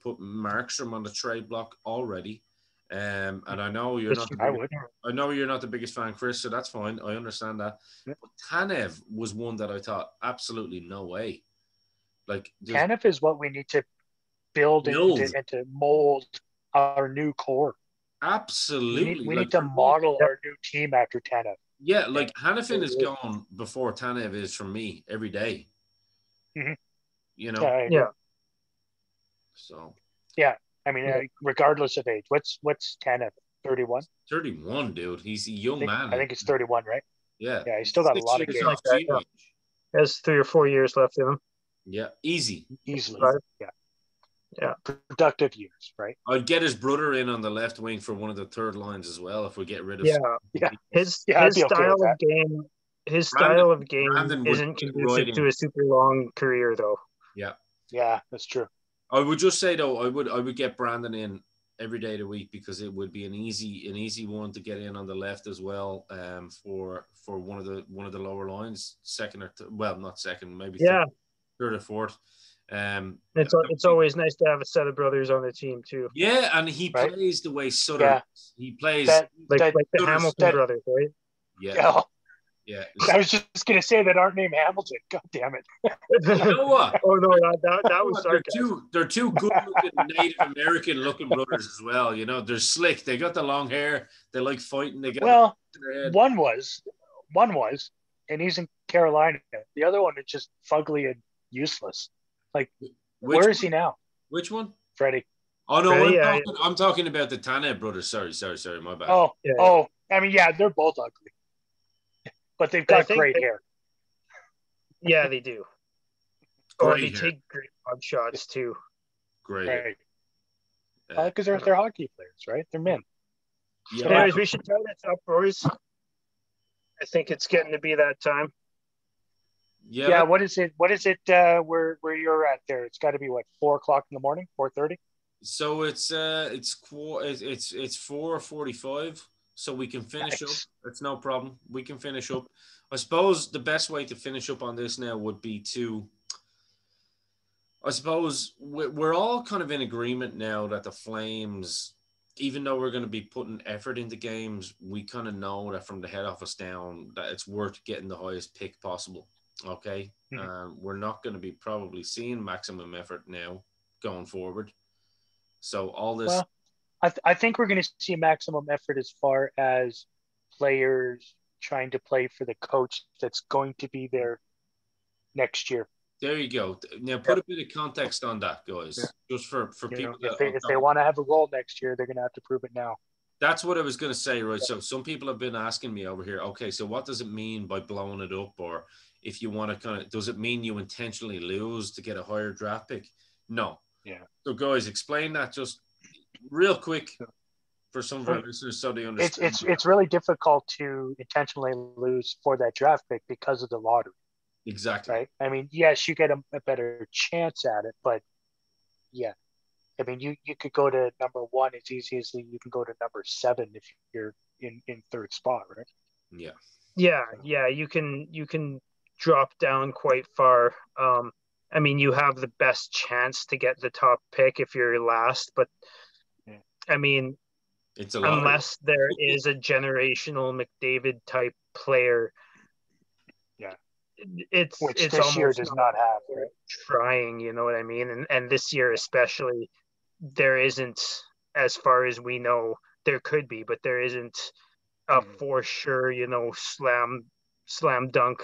Speaker 1: put Markstrom on the trade block already. And I know you're not. I know you're not the biggest fan, Chris, so that's fine. I understand that. Yeah. But Tanev was one that I thought absolutely no way. Like,
Speaker 2: Tanev is what we need to build. And to mold our new core.
Speaker 1: Absolutely.
Speaker 2: We need to model our new team after Tanev.
Speaker 1: Yeah, like Hannafin is gone before Tanev is from me every day.
Speaker 2: Mm-hmm.
Speaker 3: Yeah.
Speaker 1: So.
Speaker 2: Yeah, I mean, regardless of age, what's Tanev? 31.
Speaker 1: 31, dude. He's a young man.
Speaker 2: I think it's 31, right?
Speaker 1: Yeah.
Speaker 2: Yeah, he's still got a lot of games.
Speaker 3: He has 3 or 4 years left in him.
Speaker 1: Yeah, easily.
Speaker 2: Right?
Speaker 3: Yeah.
Speaker 2: Productive years, right?
Speaker 1: I'd get his brother in on the left wing for one of the third lines as well if we get rid of.
Speaker 3: His style of game. His style of game isn't conducive to a super long career, though.
Speaker 2: Yeah, that's true.
Speaker 1: I would just say though, I would get Brandon in every day of the week because it would be an easy one to get in on the left as well. For one of the lower lines, second or not second, maybe third or fourth.
Speaker 3: It's always nice to have a set of brothers on the team too.
Speaker 1: Yeah, and he plays the way Sutter.
Speaker 2: Yeah.
Speaker 1: He plays
Speaker 3: like the Hamilton brothers, right?
Speaker 1: Yeah. Yeah.
Speaker 2: I was just gonna say that aren't named Hamilton. God damn it!
Speaker 1: You know what?
Speaker 3: Oh no, that was sarcasm.
Speaker 1: They're two good-looking Native American-looking brothers as well. They're slick. They got the long hair. They like fighting. They got
Speaker 2: one was, and he's in Carolina. The other one is just fugly and useless. Like, where is he now?
Speaker 1: Which one?
Speaker 2: Freddie.
Speaker 1: Oh no, I'm talking about the Tanev brothers. Sorry, my bad.
Speaker 2: Oh, I mean, they're both ugly, but they've got great hair.
Speaker 3: Yeah, they do. They take great mug shots too.
Speaker 1: Great.
Speaker 2: Because they're hockey players, right? They're men.
Speaker 3: Yeah. Anyways, we should tie this up, boys. I think it's getting to be that time.
Speaker 2: Yeah. What is it? Where you're at there? It's got to be 4:00 in the morning, 4:30.
Speaker 1: So it's 4:45. So we can finish up. It's no problem. We can finish up. I suppose the best way to finish up on this now would be I suppose we're all kind of in agreement now that the Flames even though we're going to be putting effort into games, we kind of know that from the head office down that it's worth getting the highest pick possible. Okay. We're not going to be probably seeing maximum effort now going forward. So all this.
Speaker 2: Well, I think we're going to see maximum effort as far as players trying to play for the coach that's going to be there next year.
Speaker 1: There you go. Now put a bit of context on that, guys. Just for people
Speaker 2: if they want to have a role next year, they're going to have to prove it now.
Speaker 1: That's what I was going to say, right? So some people have been asking me over here, okay, so what does it mean by blowing it up? Or if you want to does it mean you intentionally lose to get a higher draft pick? No.
Speaker 2: Yeah.
Speaker 1: So guys, explain that just real quick for some of our listeners so they understand.
Speaker 2: It's really difficult to intentionally lose for that draft pick because of the lottery.
Speaker 1: Exactly.
Speaker 2: Right. I mean, yes, you get a better chance at it, but yeah. I mean, you could go to number 1 as easy as you can go to number 7 if you're in third spot, right?
Speaker 1: Yeah.
Speaker 3: Yeah. You can drop down quite far. I mean, you have the best chance to get the top pick if you're last, but I mean,
Speaker 1: it's
Speaker 3: unless there is a generational McDavid type player.
Speaker 2: Yeah.
Speaker 3: Which
Speaker 2: this
Speaker 3: almost
Speaker 2: year does not have, right?
Speaker 3: Trying, you know what I mean? And this year especially, there isn't, as far as we know, there could be, but there isn't a for sure, slam dunk.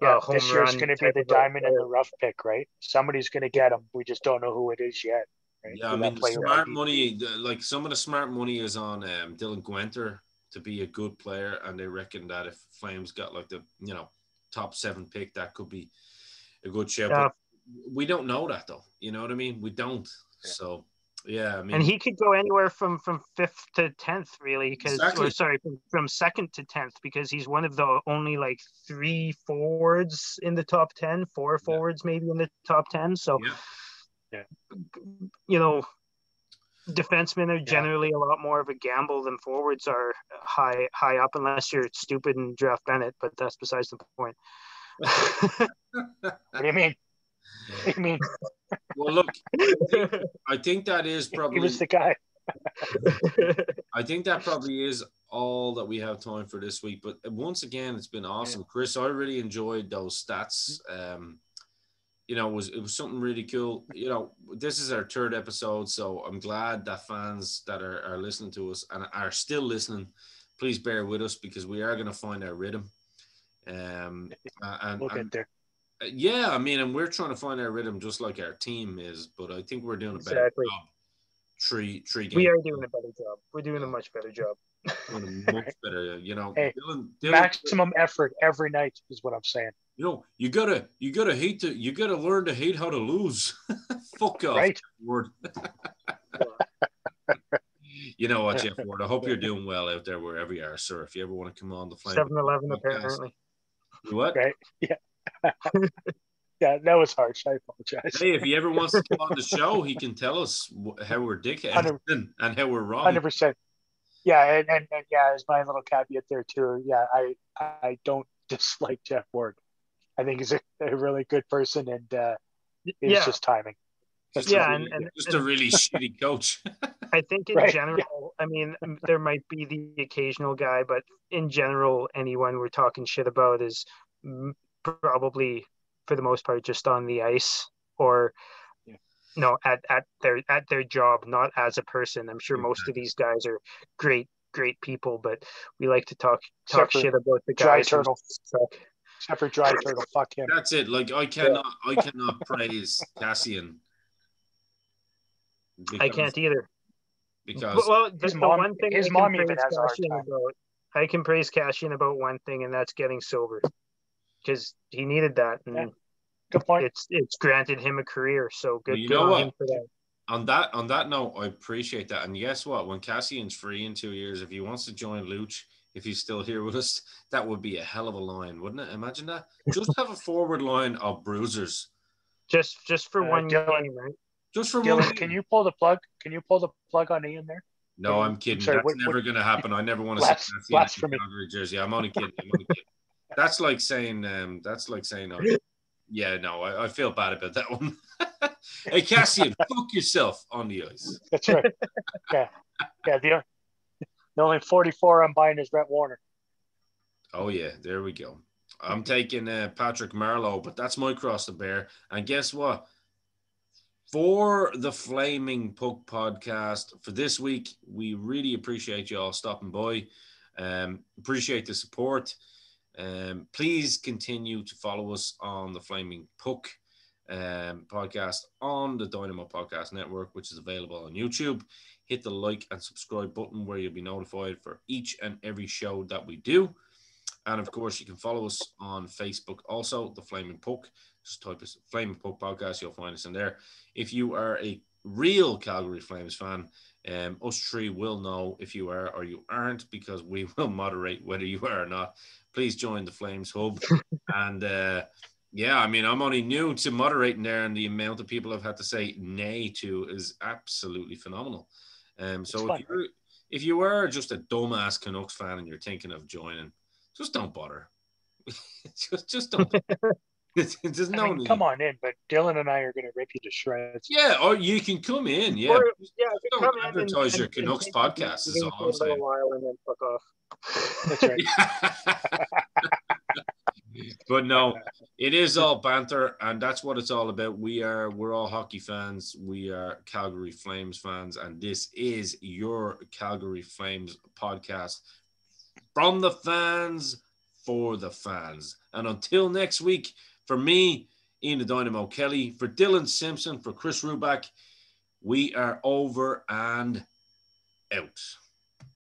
Speaker 2: Yeah, this year's going to be the diamond in the rough pick, right? Somebody's going to get him. We just don't know who it is yet. Right?
Speaker 1: Yeah, I mean, smart money, like some of the smart money is on Dylan Gwenter to be a good player, and they reckon that if Flames got like the top 7 pick, that could be a good shout. But we don't know that though. You know what I mean? We don't. Yeah. So yeah, I mean,
Speaker 3: and he could go anywhere from 5th to 10th, really, because from 2nd to 10th, because he's one of the only like 3 forwards in the top 10, 4 forwards maybe in the top 10. So, defensemen are generally a lot more of a gamble than forwards are high up, unless you're stupid and draft Bennett, but that's besides the point.
Speaker 2: What do you mean? What do you mean?
Speaker 1: Well, look, I think that is probably...
Speaker 2: He was the guy.
Speaker 1: I think that probably is all that we have time for this week. But once again, it's been awesome. Chris, I really enjoyed those stats. It was something really cool. This is our 3rd episode, so I'm glad that fans that are listening to us and are still listening, please bear with us, because we are going to find our rhythm.
Speaker 2: We'll get there.
Speaker 1: Yeah, I mean, and we're trying to find our rhythm just like our team is, but I think we're doing a better job. Three games.
Speaker 3: We are doing a better job. We're doing a much better job.
Speaker 1: Doing a much better,
Speaker 2: Hey, Dylan, maximum effort every night is what I'm saying.
Speaker 1: You gotta learn to hate how to lose. Fuck off,
Speaker 2: right?
Speaker 1: Ward. You know what, Jeff Ward? I hope you're doing well out there wherever you are, sir. If you ever want to come on the Flame
Speaker 3: 7-Eleven, apparently.
Speaker 1: What?
Speaker 2: Right? Yeah. Yeah, that was harsh. I apologize.
Speaker 1: Hey, if he ever wants to come on the show, he can tell us how we're dickheads and how we're wrong.
Speaker 2: 100%. Yeah, and yeah, as my little caveat there too. Yeah, I don't dislike Jeff Ward. I think he's a really good person, and it's just timing.
Speaker 1: Just a really shitty coach.
Speaker 3: I think in general, I mean, there might be the occasional guy, but in general, anyone we're talking shit about is probably, for the most part, just on the ice or at their job, not as a person. I'm sure most of these guys are great people, but we like to talk shit about the guys.
Speaker 2: Dry turtle. Except for Dry Turtle, fuck him.
Speaker 1: That's it. Like I cannot praise Cassian.
Speaker 3: I can't either.
Speaker 1: Because
Speaker 3: one thing
Speaker 2: his mom even has a hard time.
Speaker 3: I can praise Cassian about one thing, and that's getting sober, because he needed that. And
Speaker 2: good point.
Speaker 3: It's granted him a career, so good.
Speaker 1: You know what?
Speaker 3: Him for that.
Speaker 1: On that note, I appreciate that. And guess what? When Cassian's free in 2 years, if he wants to join Luch, if he's still here with us, that would be a hell of a line, wouldn't it? Imagine that. Just have a forward line of bruisers.
Speaker 3: Just for one game, right?
Speaker 1: Just for
Speaker 2: Dylan,
Speaker 1: one.
Speaker 2: can you pull the plug? Can you pull the plug on Ian there?
Speaker 1: No, I'm kidding. That's never going to happen. I never want to see Cassian in Calgary jersey. I'm only kidding. That's like saying. Yeah, no, I feel bad about that one. Hey, Cassian, fuck yourself on the ice.
Speaker 2: That's right. Yeah. The only 44 I'm buying is Rhett Warner.
Speaker 1: Oh, yeah, there we go. I'm taking Patrick Marleau, but that's my cross to bear. And guess what? For the Flaming Puck podcast for this week, we really appreciate you all stopping by. Appreciate the support. Please continue to follow us on the Flaming Puck podcast on the Dynamo Podcast Network, which is available on YouTube. Hit the like and subscribe button where you'll be notified for each and every show that we do. And of course, you can follow us on Facebook also, the Flaming Puck. Just type us Flaming Puck Podcast, you'll find us in there. If you are a real Calgary Flames fan, us three will know if you are or you aren't, because we will moderate whether you are or not. Please join the Flames Hub. And yeah, I mean, I'm only new to moderating there, and the amount of people I've had to say nay to is absolutely phenomenal. So if you are just a dumbass Canucks fan and you're thinking of joining, just don't bother. just don't. There's no need.
Speaker 2: Come on in, but Dylan and I are going to rip you to shreds.
Speaker 1: Yeah, or you can come in. Yeah,
Speaker 3: don't
Speaker 1: come advertise your Canucks podcast. Is all I'm saying.
Speaker 3: While and then fuck off.
Speaker 2: That's right.
Speaker 1: But no, it is all banter, and that's what it's all about. We're all hockey fans. We are Calgary Flames fans, and this is your Calgary Flames podcast from the fans for the fans. And until next week, for me, Ian the Dynamo Kelly, for Dylan Simpson, for Chris Rubak, we are over and out.